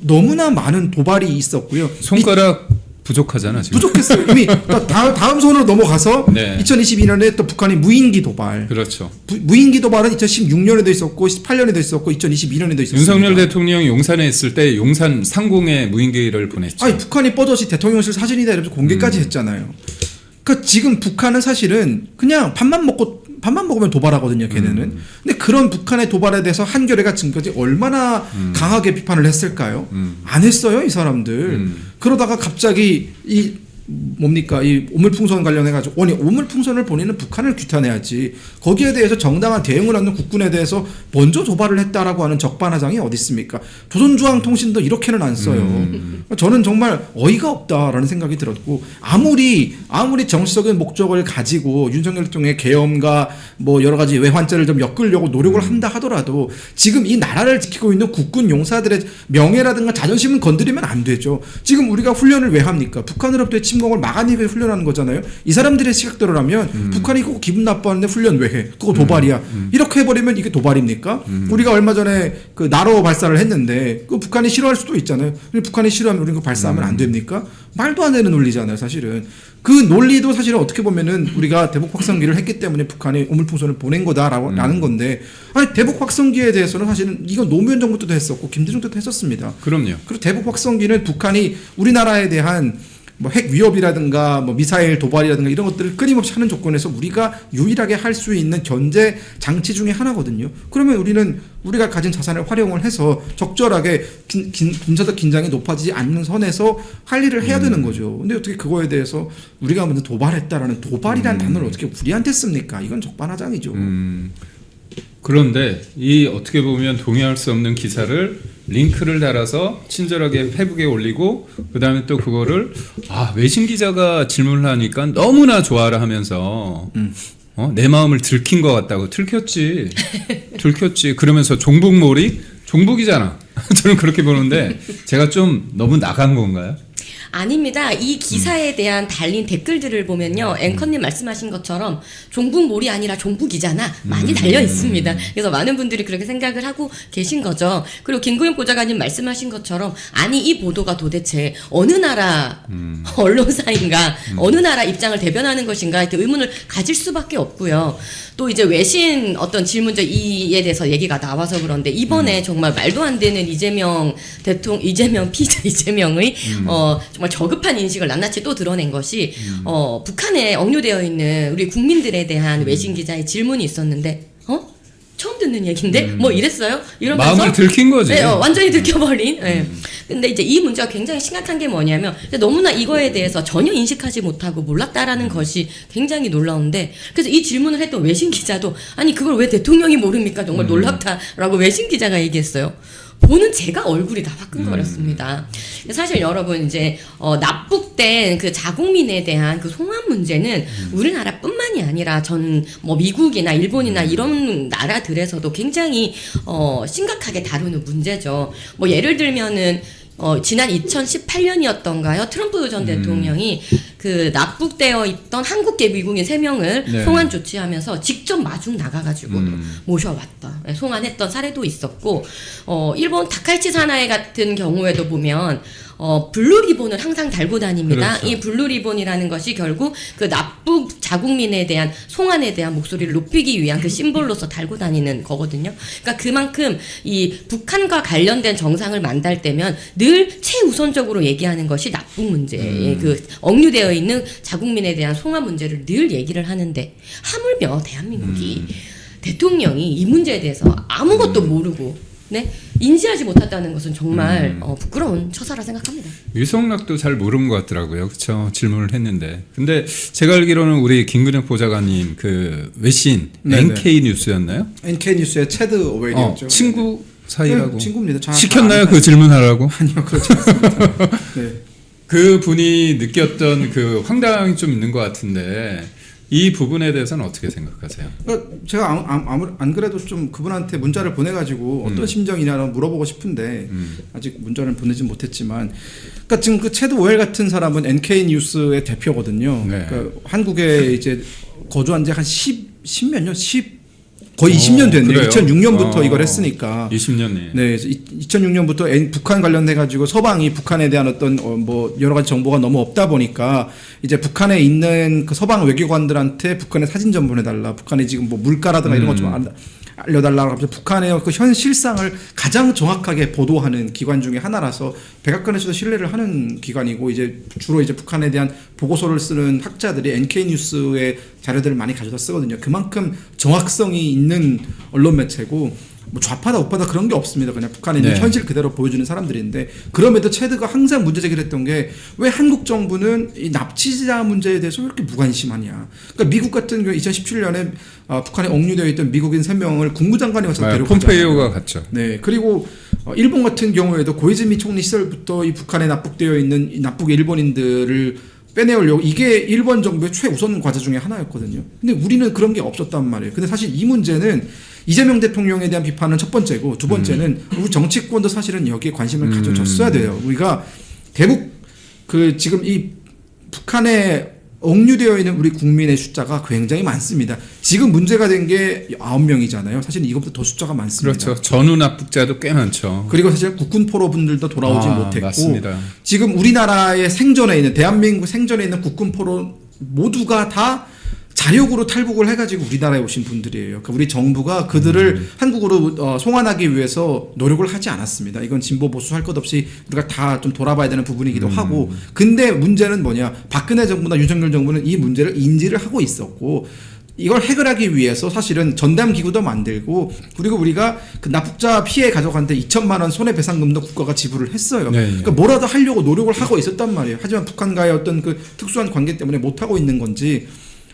Speaker 3: 너무나 많은 도발이 있었고요.
Speaker 1: 손가락 부족하잖아 지금.
Speaker 3: 부족했어요. 이미 다음 손으로 넘어가서
Speaker 1: 네.
Speaker 3: 2022년에 또 북한이 무인기 도발.
Speaker 1: 그렇죠.
Speaker 3: 무인기 도발은 2016년에도 있었고, 18년에도 있었고, 2022년에도 있었습니다.
Speaker 1: 윤석열 대통령이 용산에 있을 때 용산 상공에 무인기를 보냈죠.
Speaker 3: 아니 북한이 뻗어지 대통령실 사진이다 이러면서 공개까지 했잖아요. 그러니까 지금 북한은 사실은 그냥 밥만 먹으면 도발하거든요, 걔네는. 근데 그런 북한의 도발에 대해서 한겨레가 지금까지 얼마나 강하게 비판을 했을까요? 안 했어요, 이 사람들. 그러다가 갑자기 이 오물풍선 관련해가지고, 아니, 오물풍선을 보내는 북한을 규탄해야지. 거기에 대해서 정당한 대응을 하는 국군에 대해서 먼저 도발을 했다라고 하는 적반하장이 어디 있습니까? 조선중앙통신도 이렇게는 안 써요. 저는 정말 어이가 없다라는 생각이 들었고, 아무리 정치적인 목적을 가지고 윤석열 대통령의 계엄과 뭐 여러 가지 외환죄를 좀 엮으려고 노력을 한다 하더라도 지금 이 나라를 지키고 있는 국군 용사들의 명예라든가 자존심은 건드리면 안 되죠. 지금 우리가 훈련을 왜 합니까? 북한으로부터의 침공을 막아내기 위해 훈련하는 거잖아요. 이 사람들의 시각대로라면 북한이 그거 기분 나빠하는데 훈련 왜 해? 그거 도발이야. 이렇게 해버리면 이게 도발입니까? 우리가 얼마 전에 그 나로 발사를 했는데 그 북한이 싫어할 수도 있잖아요. 북한이 싫어하면 우리는 그 발사하면 안 됩니까? 말도 안 되는 논리잖아요, 사실은. 그 논리도 사실은 어떻게 보면은 우리가 대북 확성기를 했기 때문에 북한이 오물풍선을 보낸 거다라는 건데, 아니 대북 확성기에 대해서는 사실은 이건 노무현 정부 때도 했었고 김대중 때도 했었습니다.
Speaker 1: 그럼요.
Speaker 3: 그리고 대북 확성기는 북한이 우리나라에 대한 뭐 핵 위협이라든가 뭐 미사일 도발이라든가 이런 것들을 끊임없이 하는 조건에서 우리가 유일하게 할 수 있는 견제 장치 중에 하나거든요. 그러면 우리가 가진 자산을 활용을 해서 적절하게 군사적 긴장이 높아지지 않는 선에서 할 일을 해야 되는 거죠. 근데 어떻게 그거에 대해서 우리가 먼저 도발했다라는 도발이라는 단어를 어떻게 우리한테 씁니까? 이건 적반하장이죠.
Speaker 1: 그런데 이 어떻게 보면 동의할 수 없는 기사를 링크를 달아서 친절하게 페북에 올리고 그다음에 또 그거를 외신 기자가 질문을 하니까 너무나 좋아라 하면서 내 마음을 들킨 것 같다고 들켰지 그러면서 종북이잖아. 저는 그렇게 보는데 제가 좀 너무 나간 건가요?
Speaker 2: 아닙니다. 이 기사에 대한 달린 댓글들을 보면요. 앵커님 말씀하신 것처럼 종북몰이 아니라 종북이잖아. 많이 달려 있습니다. 그래서 많은 분들이 그렇게 생각을 하고 계신 거죠. 그리고 김구영 보좌관님 말씀하신 것처럼 아니 이 보도가 도대체 어느 나라 언론사인가 어느 나라 입장을 대변하는 것인가 이렇게 의문을 가질 수밖에 없고요. 또 이제 외신 어떤 질문제 이에 대해서 얘기가 나와서 그런데 이번에 정말 말도 안 되는 이재명 피자 이재명의 정말 저급한 인식을 낱낱이 또 드러낸 것이 북한에 억류되어 있는 우리 국민들에 대한 외신 기자의 질문이 있었는데 처음 듣는 얘긴데 뭐 이랬어요? 이러면서
Speaker 1: 마음을 들킨 거지.
Speaker 2: 네, 완전히 들켜버린. 네. 근데 이제 이 문제가 굉장히 심각한 게 뭐냐면 너무나 이거에 대해서 전혀 인식하지 못하고 몰랐다라는 것이 굉장히 놀라운데 그래서 이 질문을 했던 외신 기자도 아니 그걸 왜 대통령이 모릅니까? 정말 놀랍다라고 외신 기자가 얘기했어요. 보는 제가 얼굴이 다 화끈거렸습니다. 사실 여러분 이제 납북된 그 자국민에 대한 그 송환 문제는 우리나라뿐만이 아니라 전 뭐 미국이나 일본이나 이런 나라들에서도 굉장히 심각하게 다루는 문제죠. 뭐 예를 들면은 지난 2018년이었던가요? 트럼프 전 대통령이 그 납북되어 있던 한국계 미국인 3명을
Speaker 1: 네.
Speaker 2: 송환 조치하면서 직접 마중 나가가지고 모셔왔다. 송환했던 사례도 있었고, 일본 다카이치 사나이 같은 경우에도 보면, 블루 리본을 항상 달고 다닙니다.
Speaker 1: 그렇죠.
Speaker 2: 이 블루 리본이라는 것이 결국 그 납북 자국민에 대한 송환에 대한 목소리를 높이기 위한 그 심볼로서 달고 다니는 거거든요. 그러니까 그만큼 이 북한과 관련된 정상을 만날 때면 늘 최우선적으로 얘기하는 것이 납북 문제에 그 억류되어 있는 자국민에 대한 송환 문제를 늘 얘기를 하는데 하물며 대한민국이 대통령이 이 문제에 대해서 아무것도 모르고 네? 인지하지 못했다는 것은 정말 부끄러운 처사라 생각합니다.
Speaker 1: 유성락도 잘 모르는 것 같더라고요. 그렇죠. 질문을 했는데. 근데 제가 알기로는 우리 김근영 보좌관님 그 외신
Speaker 3: 네네.
Speaker 1: NK 뉴스였나요?
Speaker 3: NK 뉴스의 체드 오웰이었죠.
Speaker 1: 친구 사이라고.
Speaker 3: 네, 친구입니다.
Speaker 1: 시켰나요? 그 질문하라고?
Speaker 3: 아니요, 그렇지 않습니다. 네.
Speaker 1: 그 분이 느꼈던 그 황당함이 좀 있는 것 같은데 이 부분에 대해서는 어떻게 생각하세요?
Speaker 3: 그러니까 제가 안 그래도 좀 그분한테 문자를 보내가지고 어떤 심정이냐고 물어보고 싶은데 아직 문자를 보내진 못했지만, 그러니까 지금 그 체드 오웰 같은 사람은 NK 뉴스의 대표거든요.
Speaker 1: 네.
Speaker 3: 그러니까 한국에 이제 거주한 지 한 10몇 년, 거의 20년 됐네요.
Speaker 1: 그래요?
Speaker 3: 2006년부터 이걸 했으니까.
Speaker 1: 20년이에요.
Speaker 3: 네, 2006년부터 북한 관련해 가지고 서방이 북한에 대한 어떤 뭐 여러 가지 정보가 너무 없다 보니까 이제 북한에 있는 그 서방 외교관들한테 북한의 사진 좀 보내달라, 북한에 지금 뭐 물가라든가 이런 것 좀 알려달라고 하면서 북한의 그 현 실상을 가장 정확하게 보도하는 기관 중에 하나라서 백악관에서도 신뢰를 하는 기관이고, 이제 주로 이제 북한에 대한 보고서를 쓰는 학자들이 NK 뉴스의 자료들을 많이 가져다 쓰거든요. 그만큼 정확성이 있는 언론 매체고, 뭐 좌파다 우파다 그런 게 없습니다. 그냥 북한에 있는
Speaker 1: 네.
Speaker 3: 현실 그대로 보여주는 사람들인데, 그럼에도 체드가 항상 문제 제기를 했던 게 왜 한국 정부는 이 납치자 문제에 대해서 왜 이렇게 무관심하냐. 그러니까 미국 같은 경우 2017년에 북한에 억류되어 있던 미국인 3명을 국무장관이 와서 데려가잖아요.
Speaker 1: 폼페이오가 갔죠.
Speaker 3: 네, 그리고 일본 같은 경우에도 고이즈미 총리 시절부터 이 북한에 납북되어 있는 이 납북 일본인들을 빼내려고, 이게 일본 정부의 최우선 과제 중에 하나였거든요. 근데 우리는 그런 게 없었단 말이에요. 근데 사실 이 문제는 이재명 대통령에 대한 비판은 첫 번째고, 두 번째는 우리 정치권도 사실은 여기에 관심을 가져줬어야 돼요. 우리가 대북 그 지금 이 북한에 억류되어 있는 우리 국민의 숫자가 굉장히 많습니다. 지금 문제가 된 게 9명이잖아요. 사실 이것보다 더 숫자가 많습니다.
Speaker 1: 그렇죠. 전후 납북자도 꽤 많죠.
Speaker 3: 그리고 사실 국군 포로분들도 돌아오지 못했고,
Speaker 1: 맞습니다.
Speaker 3: 지금 우리나라의 생전에 있는, 대한민국 생전에 있는 국군 포로 모두가 다 자력으로 탈북을 해가지고 우리나라에 오신 분들이에요. 그러니까 우리 정부가 그들을 한국으로 송환하기 위해서 노력을 하지 않았습니다. 이건 진보 보수 할 것 없이 우리가 다 좀 돌아봐야 되는 부분이기도 하고, 근데 문제는 뭐냐, 박근혜 정부나 윤석열 정부는 이 문제를 인지를 하고 있었고, 이걸 해결하기 위해서 사실은 전담 기구도 만들고, 그리고 우리가 그 납북자 피해 가족한테 2천만 원 손해배상금도 국가가 지불을 했어요.
Speaker 1: 네,
Speaker 3: 그러니까 뭐라도 하려고 노력을 하고 있었단 말이에요. 하지만 북한과의 어떤 그 특수한 관계 때문에 못 하고 있는 건지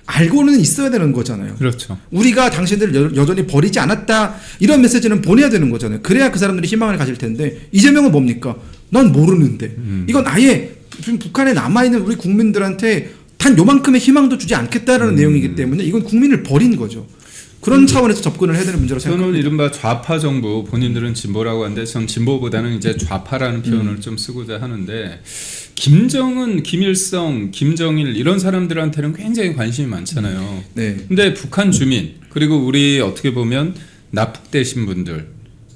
Speaker 3: 알고는 있어야 되는 거잖아요.
Speaker 1: 그렇죠.
Speaker 3: 우리가 당신들을 여전히 버리지 않았다, 이런 메시지는 보내야 되는 거잖아요. 그래야 그 사람들이 희망을 가질 텐데, 이재명은 뭡니까? 난 모르는데. 이건 아예 지금 북한에 남아있는 우리 국민들한테 단 요만큼의 희망도 주지 않겠다라는 내용이기 때문에 이건 국민을 버린 거죠. 그런 차원에서 접근을 해야 되는 문제로
Speaker 1: 저는
Speaker 3: 생각합니다.
Speaker 1: 이른바 좌파 정부, 본인들은 진보라고 하는데 전 진보보다는 이제 좌파라는 표현을 좀 쓰고자 하는데, 김정은, 김일성, 김정일 이런 사람들한테는 굉장히 관심이 많잖아요.
Speaker 3: 네.
Speaker 1: 근데 북한 주민, 그리고 우리 어떻게 보면 납북되신 분들,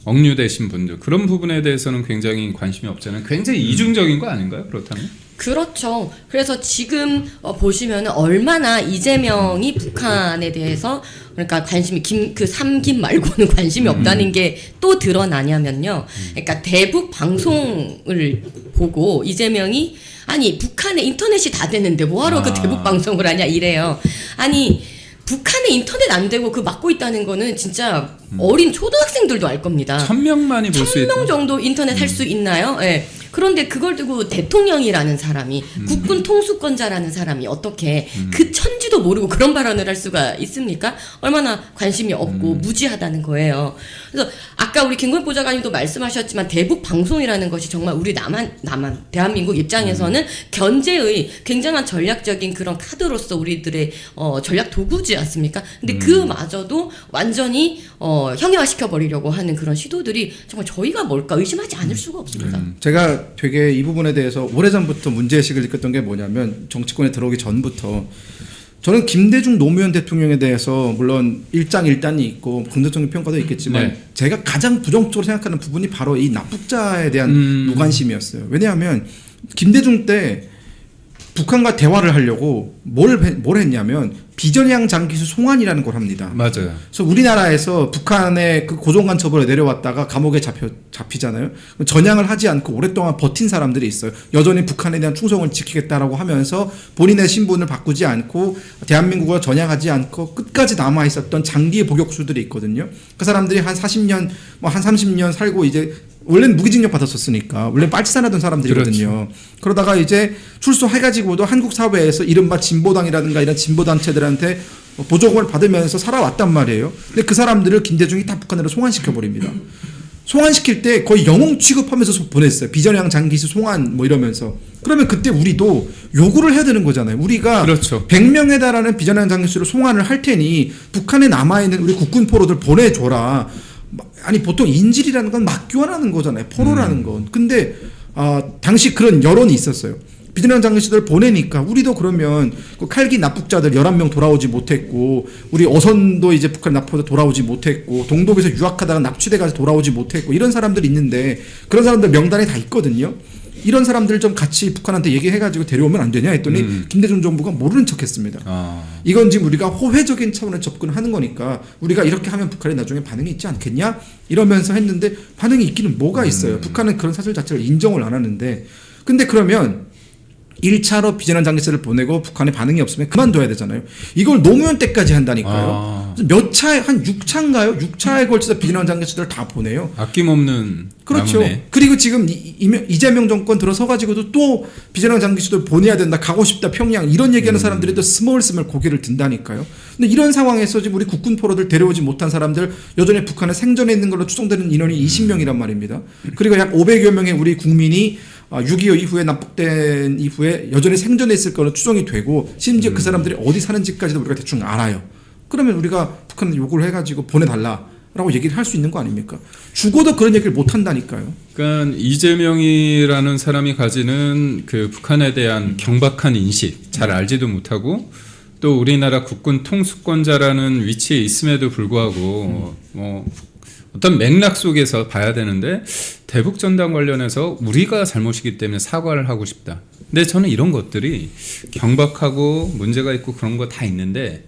Speaker 1: 억류되신 분들, 그런 부분에 대해서는 굉장히 관심이 없잖아요. 굉장히 이중적인 거 아닌가요? 그렇다면?
Speaker 2: 그렇죠. 그래서 지금 보시면은 얼마나 이재명이 북한에 대해서 그러니까 관심이 그 삼김 말고는 관심이 없다는 게 또 드러나냐면요. 그러니까 대북 방송을 보고 이재명이 아니 북한에 인터넷이 다 되는데 뭐하러 그 대북 방송을 하냐 이래요. 아니 북한에 인터넷 안 되고 그 막고 있다는 거는 진짜 어린 초등학생들도 알 겁니다.
Speaker 1: 1000명만이 볼 수 있다.
Speaker 2: 1000명 정도 인터넷 할 수 있나요? 예. 그런데 그걸 두고 대통령이라는 사람이 국군 통수권자라는 사람이 어떻게 그 천지도 모르고 그런 발언을 할 수가 있습니까? 얼마나 관심이 없고 무지하다는 거예요. 그래서 아까 우리 김건희 보좌관님도 말씀하셨지만 대북 방송이라는 것이 정말 우리 남한 대한민국 입장에서는 견제의 굉장한 전략적인 그런 카드로서 우리들의 전략 도구지 않습니까? 근데 그마저도 완전히 형해화시켜 버리려고 하는 그런 시도들이 정말 저희가 뭘까 의심하지 않을 수가 없습니다.
Speaker 3: 제가 되게 이 부분에 대해서 오래전부터 문제의식을 느꼈던 게 뭐냐면 정치권에 들어오기 전부터 저는 김대중 노무현 대통령에 대해서 물론 일장일단이 있고 긍정적인 평가도 있겠지만
Speaker 1: 네.
Speaker 3: 제가 가장 부정적으로 생각하는 부분이 바로 이 납북자에 대한 무관심이었어요. 왜냐하면 김대중 때 북한과 대화를 하려고 뭘 했냐면 비전향 장기수 송환이라는 걸 합니다.
Speaker 1: 맞아요.
Speaker 3: 그래서 우리나라에서 북한의 그 고종간첩으로 내려왔다가 감옥에 잡히잖아요. 전향을 하지 않고 오랫동안 버틴 사람들이 있어요. 여전히 북한에 대한 충성을 지키겠다라고 하면서 본인의 신분을 바꾸지 않고 대한민국을 전향하지 않고 끝까지 남아 있었던 장기 복역수들이 있거든요. 그 사람들이 한 40년, 한 30년 살고 이제 원래는 무기징역 받았었으니까 원래 빨치산하던 사람들이거든요.
Speaker 1: 그렇죠.
Speaker 3: 그러다가 이제 출소해가지고도 한국 사회에서 이른바 진보당이라든가 이런 진보단체들한테 보조금을 받으면서 살아왔단 말이에요. 근데 그 사람들을 김대중이 다 북한으로 송환시켜 버립니다. 송환시킬 때 거의 영웅 취급하면서 보냈어요. 비전향 장기수 송환 뭐 이러면서. 그러면 그때 우리도 요구를 해야 되는 거잖아요. 우리가
Speaker 1: 그렇죠.
Speaker 3: 100명에 달하는 비전향 장기수를 송환을 할 테니 북한에 남아있는 우리 국군 포로들 보내줘라. 아니 보통 인질이라는 건 막 교환하는 거잖아요. 포로라는 건. 근데 당시 그런 여론이 있었어요. 비전향 장기수들 보내니까 우리도 그러면 그 칼기 납북자들 11명 돌아오지 못했고 우리 어선도 이제 북한 납포도 돌아오지 못했고 동독에서 유학하다가 납치돼가지고 돌아오지 못했고 이런 사람들이 있는데 그런 사람들 명단에 다 있거든요. 이런 사람들 좀 같이 북한한테 얘기해가지고 데려오면 안 되냐 했더니 김대중 정부가 모르는 척했습니다. 이건 지금 우리가 호혜적인 차원의 접근하는 거니까 우리가 이렇게 하면 북한이 나중에 반응이 있지 않겠냐 이러면서 했는데 반응이 있기는 뭐가 있어요. 북한은 그런 사실 자체를 인정을 안 하는데 근데 그러면 1차로 비전환 장기수를 보내고 북한에 반응이 없으면 그만둬야 되잖아요. 이걸 노무현 때까지 한다니까요. 몇 차에 한 6차인가요? 6차에 걸쳐서 비전환 장기수들을 다 보내요.
Speaker 1: 아낌없는
Speaker 3: 그렇죠.
Speaker 1: 나무네.
Speaker 3: 그리고 지금 이재명 정권 들어서 가지고도 또 비전환 장기수들 보내야 된다. 가고 싶다. 평양 이런 얘기하는 사람들이 또 스멀스멀 고개를 든다니까요. 근데 이런 상황에서 지금 우리 국군 포로들 데려오지 못한 사람들 여전히 북한에 생존해 있는 걸로 추정되는 인원이 20명이란 말입니다. 그리고 약 500여 명의 우리 국민이 6.25 이후에 납북된 이후에 여전히 생존해 있을 거로 추정이 되고 심지어 그 사람들이 어디 사는지까지도 우리가 대충 알아요. 그러면 우리가 북한에 요구를 해가지고 보내달라라고 얘기를 할 수 있는 거 아닙니까? 죽어도 그런 얘기를 못 한다니까요.
Speaker 1: 그러니까 이재명이라는 사람이 가지는 그 북한에 대한 경박한 인식 잘 알지도 못하고 또 우리나라 국군 통수권자라는 위치에 있음에도 불구하고 뭐 어떤 맥락 속에서 봐야 되는데 대북 전단 관련해서 우리가 잘못이기 때문에 사과를 하고 싶다. 근데 저는 이런 것들이 경박하고 문제가 있고 그런 거 다 있는데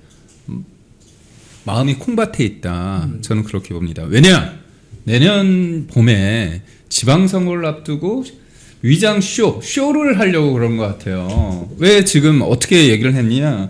Speaker 1: 마음이 콩밭에 있다. 저는 그렇게 봅니다. 왜냐? 내년 봄에 지방선거를 앞두고 위장 쇼를 하려고 그런 것 같아요. 왜 지금 어떻게 얘기를 했냐?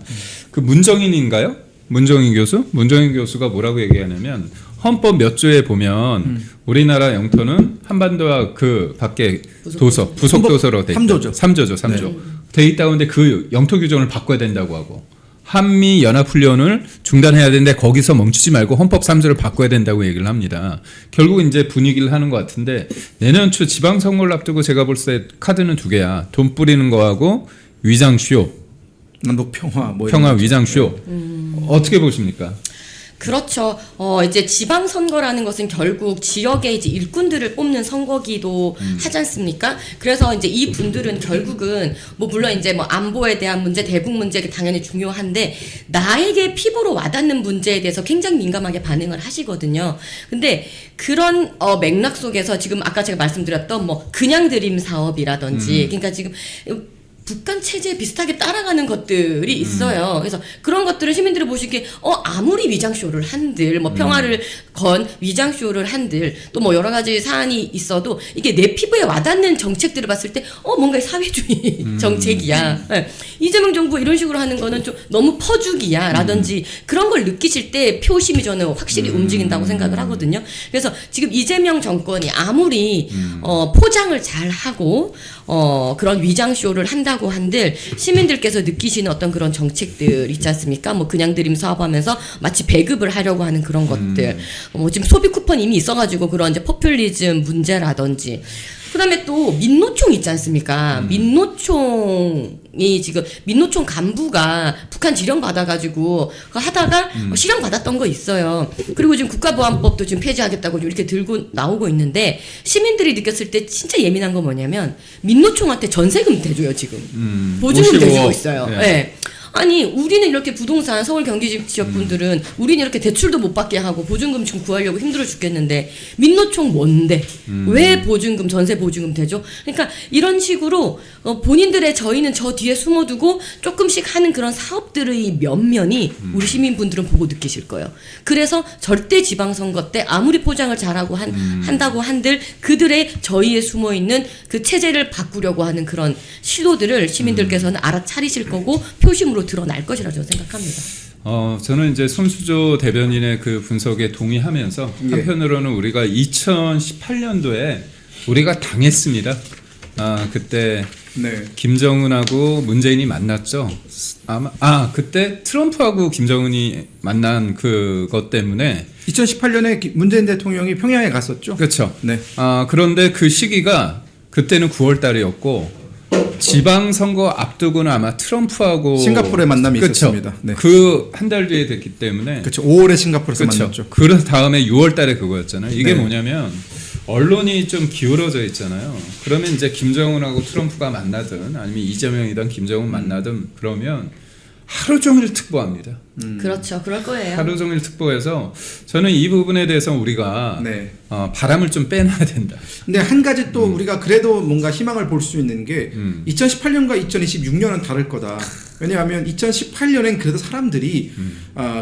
Speaker 1: 그 문정인인가요? 문정인 교수? 문정인 교수가 뭐라고 얘기하냐면 헌법 몇 조에 보면 우리나라 영토는 한반도와 그 밖에 도서, 부속 도서로 돼 있다.
Speaker 3: 3조죠.
Speaker 1: 3조죠.
Speaker 3: 네.
Speaker 1: 돼 있다 근데 그 영토 규정을 바꿔야 된다고 하고 한미 연합훈련을 중단해야 되는데 거기서 멈추지 말고 헌법 3조를 바꿔야 된다고 얘기를 합니다. 결국 이제 분위기를 하는 것 같은데 내년 초 지방선거를 앞두고 제가 볼 때 카드는 두 개야. 돈 뿌리는 거하고 위장쇼.
Speaker 3: 남북 평화 뭐
Speaker 1: 평화 위장쇼. 어떻게 보십니까?
Speaker 2: 그렇죠. 이제 지방선거라는 것은 결국 지역의 이제 일꾼들을 뽑는 선거기도 하지 않습니까? 그래서 이제 이 분들은 결국은 뭐 물론 이제 뭐 안보에 대한 문제, 대북 문제 당연히 중요한데 나에게 피부로 와닿는 문제에 대해서 굉장히 민감하게 반응을 하시거든요. 근데 그런 맥락 속에서 지금 아까 제가 말씀드렸던 뭐 그냥 드림 사업이라든지 그러니까 지금 북한 체제에 비슷하게 따라가는 것들이 있어요. 그래서 그런 것들을 시민들이 보시기에 아무리 위장쇼를 한들 뭐 평화를 건 위장쇼를 한들 또 뭐 여러 가지 사안이 있어도 이게 내 피부에 와닿는 정책들을 봤을 때 뭔가 사회주의 정책이야. 네. 이재명 정부 이런 식으로 하는 거는 좀 너무 퍼주기야 라든지 그런 걸 느끼실 때 표심이 저는 확실히 움직인다고 생각을 하거든요. 그래서 지금 이재명 정권이 아무리 포장을 잘 하고 그런 위장쇼를 한다고 한들 시민들께서 느끼시는 어떤 그런 정책들 있지 않습니까? 뭐 그냥 드림 사업하면서 마치 배급을 하려고 하는 그런 것들. 뭐 지금 소비 쿠폰 이미 있어가지고 그런 이제 포퓰리즘 문제라든지. 그다음에 또 민노총 있지 않습니까? 민노총이 지금 민노총 간부가 북한 지령 받아가지고 그거 하다가 실형 받았던 거 있어요. 그리고 지금 국가보안법도 지금 폐지하겠다고 이렇게 들고 나오고 있는데 시민들이 느꼈을 때 진짜 예민한 건 뭐냐면 민노총한테 전세금 대줘요 지금. 보증금
Speaker 1: 55억.
Speaker 2: 대주고 있어요.
Speaker 1: 네.
Speaker 2: 네. 아니 우리는 이렇게 부동산 서울 경기 지역분들은 우리는 이렇게 대출도 못 받게 하고 보증금 지금 구하려고 힘들어 죽겠는데 민노총 뭔데 왜 보증금 전세 보증금 대죠? 그러니까 이런 식으로 본인들의 저희는 저 뒤에 숨어두고 조금씩 하는 그런 사업들의 면면이 우리 시민분들은 보고 느끼실 거예요. 그래서 절대 지방선거 때 아무리 포장을 잘하고 한다고 한들 그들의 저희에 숨어있는 그 체제를 바꾸려고 하는 그런 시도들을 시민들께서는 알아차리실 거고 표심으로 드러날 것이라 저는 생각합니다.
Speaker 1: 저는 이제 손수조 대변인의 그 분석에 동의하면서
Speaker 3: 예.
Speaker 1: 한편으로는 우리가 2018년도에 우리가 당했습니다. 그때
Speaker 3: 네.
Speaker 1: 김정은하고 문재인이 만났죠. 그때 트럼프하고 김정은이 만난 그것 때문에
Speaker 3: 2018년에 문재인 대통령이 평양에 갔었죠.
Speaker 1: 그렇죠.
Speaker 3: 네.
Speaker 1: 그런데 그 시기가 그때는 9월 달이었고 지방선거 앞두고는 아마 트럼프하고
Speaker 3: 싱가포르에 만남이
Speaker 1: 그쵸?
Speaker 3: 있었습니다. 네.
Speaker 1: 그 한 달 뒤에 됐기 때문에
Speaker 3: 그렇죠. 5월에 싱가포르에서
Speaker 1: 그쵸?
Speaker 3: 만났죠.
Speaker 1: 그 다음에 6월 달에 그거였잖아요. 이게
Speaker 3: 네.
Speaker 1: 뭐냐면 언론이 좀 기울어져 있잖아요. 그러면 이제 김정은하고 트럼프가 만나든 아니면 이재명이든 김정은 만나든 그러면 하루 종일 특보합니다.
Speaker 2: 그렇죠. 그럴 거예요.
Speaker 1: 하루 종일 특보해서 저는 이 부분에 대해서 우리가
Speaker 3: 네.
Speaker 1: 바람을 좀 빼놔야 된다.
Speaker 3: 근데 한 가지 또 우리가 그래도 뭔가 희망을 볼 수 있는 게 2018년과 2026년은 다를 거다. 왜냐하면 2018년엔 그래도 사람들이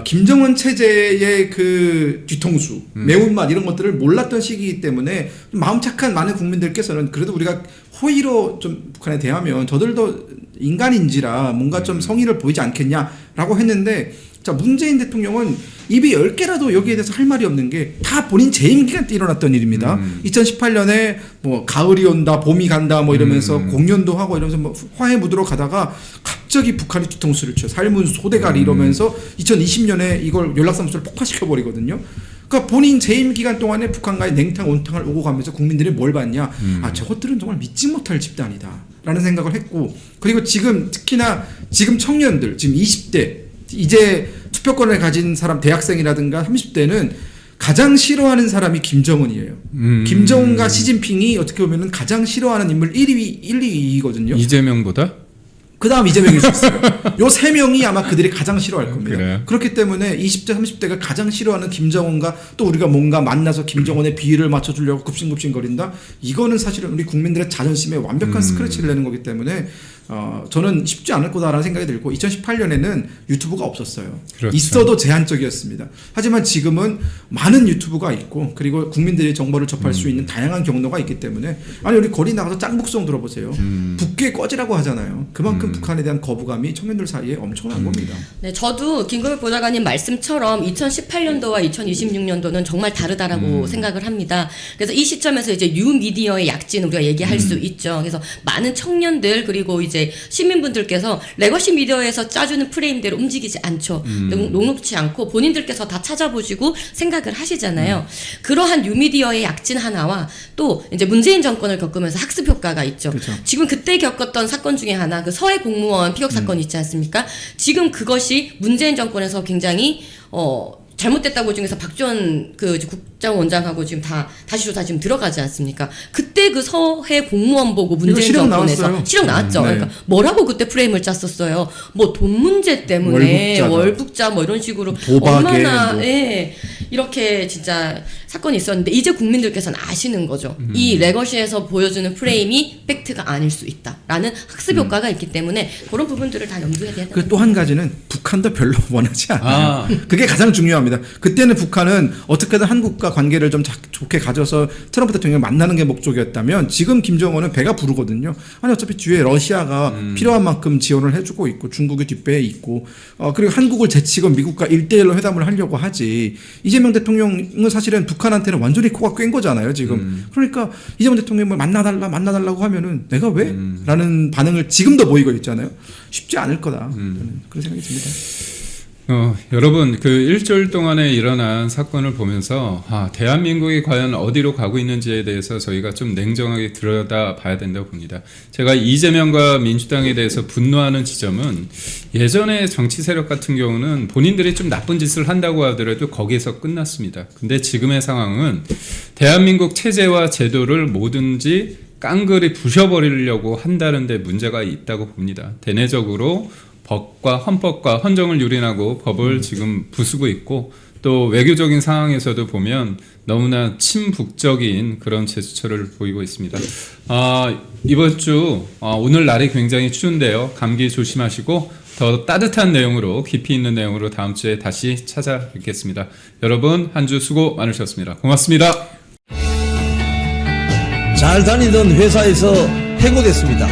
Speaker 3: 김정은 체제의 그 뒤통수, 매운맛 이런 것들을 몰랐던 시기이기 때문에 마음 착한 많은 국민들께서는 그래도 우리가 호의로 좀 북한에 대하면 저들도 인간인지라 뭔가 좀 성의를 보이지 않겠냐라고 했는데 자 문재인 대통령은 입이 10개라도 여기에 대해서 할 말이 없는 게 다 본인 재임 기간 때 일어났던 일입니다. 2018년에 뭐 가을이 온다, 봄이 간다 뭐 이러면서 공연도 하고 이러면서 뭐 화해 무드로 가다가 갑자기 북한이 뒤통수를 쳐 삶은 소대가리 이러면서 2020년에 이걸 연락사무소를 폭파시켜 버리거든요. 그러니까 본인 재임 기간 동안에 북한과의 냉탕 온탕을 오고 가면서 국민들이 뭘 봤냐? 저것들은 정말 믿지 못할 집단이다라는 생각을 했고 그리고 지금 특히나 지금 청년들 지금 20대 이제 투표권을 가진 사람 대학생이라든가 30대는 가장 싫어하는 사람이 김정은이에요. 김정은과 시진핑이 어떻게 보면은 가장 싫어하는 인물 1위, 2위거든요.
Speaker 1: 이재명보다?
Speaker 3: 그 다음 이재명일 수 있어요. 요 세 명이 아마 그들이 가장 싫어할 겁니다.
Speaker 1: 그래요?
Speaker 3: 그렇기 때문에 20대, 30대가 가장 싫어하는 김정은과 또 우리가 뭔가 만나서 김정은의 비위를 맞춰주려고 급신급신거린다? 이거는 사실은 우리 국민들의 자존심에 완벽한 스크래치를 내는 거기 때문에 저는 쉽지 않을 거다라는 생각이 들고 2018년에는 유튜브가 없었어요.
Speaker 1: 그렇죠.
Speaker 3: 있어도 제한적이었습니다. 하지만 지금은 많은 유튜브가 있고 그리고 국민들이 정보를 접할 수 있는 다양한 경로가 있기 때문에 아니 우리 거리 나가서 짱북송 들어보세요. 북괴 꺼지라고 하잖아요. 그만큼 북한에 대한 거부감이 청년들 사이에 엄청난 겁니다.
Speaker 2: 네, 저도 김건희 보좌관님 말씀처럼 2018년도와 2026년도는 정말 다르다라고 생각을 합니다. 그래서 이 시점에서 이제 뉴미디어의 약진 우리가 얘기할 수 있죠. 그래서 많은 청년들 그리고 이제 시민분들께서 레거시 미디어에서 짜주는 프레임대로 움직이지 않죠. 녹록치 않고 본인들께서 다 찾아보시고 생각을 하시잖아요. 그러한 뉴미디어의 약진 하나와 또 이제 문재인 정권을 겪으면서 학습 효과가 있죠.
Speaker 3: 그렇죠.
Speaker 2: 지금 그때 겪었던 사건 중에 하나 그 서해 공무원 피격 사건 있지 않습니까? 지금 그것이 문재인 정권에서 굉장히 잘못됐다고 중에서 박지원 그 국정원장하고 지금 다시 조사 지금 들어가지 않습니까? 그때 그 서해 공무원 보고 문재인
Speaker 3: 실형
Speaker 2: 정권에서
Speaker 3: 나왔어요.
Speaker 2: 실형 나왔죠.
Speaker 3: 네.
Speaker 2: 그러니까 뭐라고 그때 프레임을 짰었어요. 뭐 돈 문제 때문에
Speaker 3: 월북자다.
Speaker 2: 월북자 뭐 이런 식으로
Speaker 3: 도박에
Speaker 2: 얼마나
Speaker 3: 뭐.
Speaker 2: 예, 이렇게 진짜 사건이 있었는데 이제 국민들께서는 아시는 거죠. 이 레거시에서 보여주는 프레임이 팩트가 아닐 수 있다라는 학습 효과가 있기 때문에 그런 부분들을 다 염두에 둬야
Speaker 3: 그 또 한 가지는 북한도 별로 원하지 않아요.
Speaker 1: 아.
Speaker 3: 그게 가장 중요합니다. 그때는 북한은 어떻게든 한국과 관계를 좀 좋게 가져서 트럼프 대통령을 만나는 게 목적이었다면 지금 김정은은 배가 부르거든요. 아니 어차피 뒤에 러시아가 필요한 만큼 지원을 해주고 있고 중국이 뒷배에 있고 그리고 한국을 제치고 미국과 1대1로 회담을 하려고 하지. 이재명 대통령은 사실은 북한한테는 완전히 코가 꽹 거잖아요 지금. 그러니까 이재명 대통령을 만나달라고 하면은 내가 왜? 라는 반응을 지금도 보이고 있잖아요. 쉽지 않을 거다. 저는 그런 생각이 듭니다.
Speaker 1: 여러분 그 일주일 동안에 일어난 사건을 보면서 대한민국이 과연 어디로 가고 있는지에 대해서 저희가 좀 냉정하게 들여다봐야 된다고 봅니다. 제가 이재명과 민주당에 대해서 분노하는 지점은 예전에 정치 세력 같은 경우는 본인들이 좀 나쁜 짓을 한다고 하더라도 거기에서 끝났습니다. 근데 지금의 상황은 대한민국 체제와 제도를 뭐든지 깡그리 부셔버리려고 한다는 데 문제가 있다고 봅니다. 대내적으로 법과 헌법과 헌정을 유린하고 법을 지금 부수고 있고 또 외교적인 상황에서도 보면 너무나 친북적인 그런 제스처를 보이고 있습니다. 이번 주 오늘 날이 굉장히 추운데요. 감기 조심하시고 더 따뜻한 내용으로 깊이 있는 내용으로 다음 주에 다시 찾아뵙겠습니다. 여러분 한 주 수고 많으셨습니다. 고맙습니다.
Speaker 4: 잘 다니던 회사에서 해고됐습니다.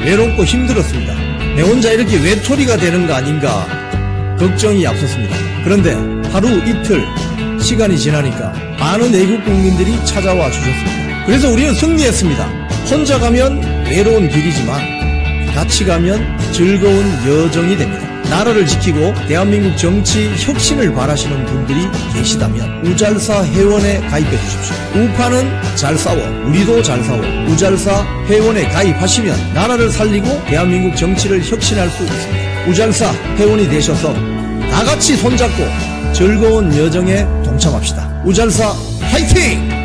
Speaker 4: 외롭고 힘들었습니다. 내 혼자 이렇게 외톨이가 되는 거 아닌가 걱정이 앞섰습니다. 그런데 하루 이틀 시간이 지나니까 많은 애국 국민들이 찾아와 주셨습니다. 그래서 우리는 승리했습니다. 혼자 가면 외로운 길이지만 같이 가면 즐거운 여정이 됩니다. 나라를 지키고 대한민국 정치 혁신을 바라시는 분들이 계시다면 우잘사 회원에 가입해 주십시오. 우파는 잘 싸워, 우리도 잘 싸워. 우잘사 회원에 가입하시면 나라를 살리고 대한민국 정치를 혁신할 수 있습니다. 우잘사 회원이 되셔서 다 같이 손잡고 즐거운 여정에 동참합시다. 우잘사 화이팅!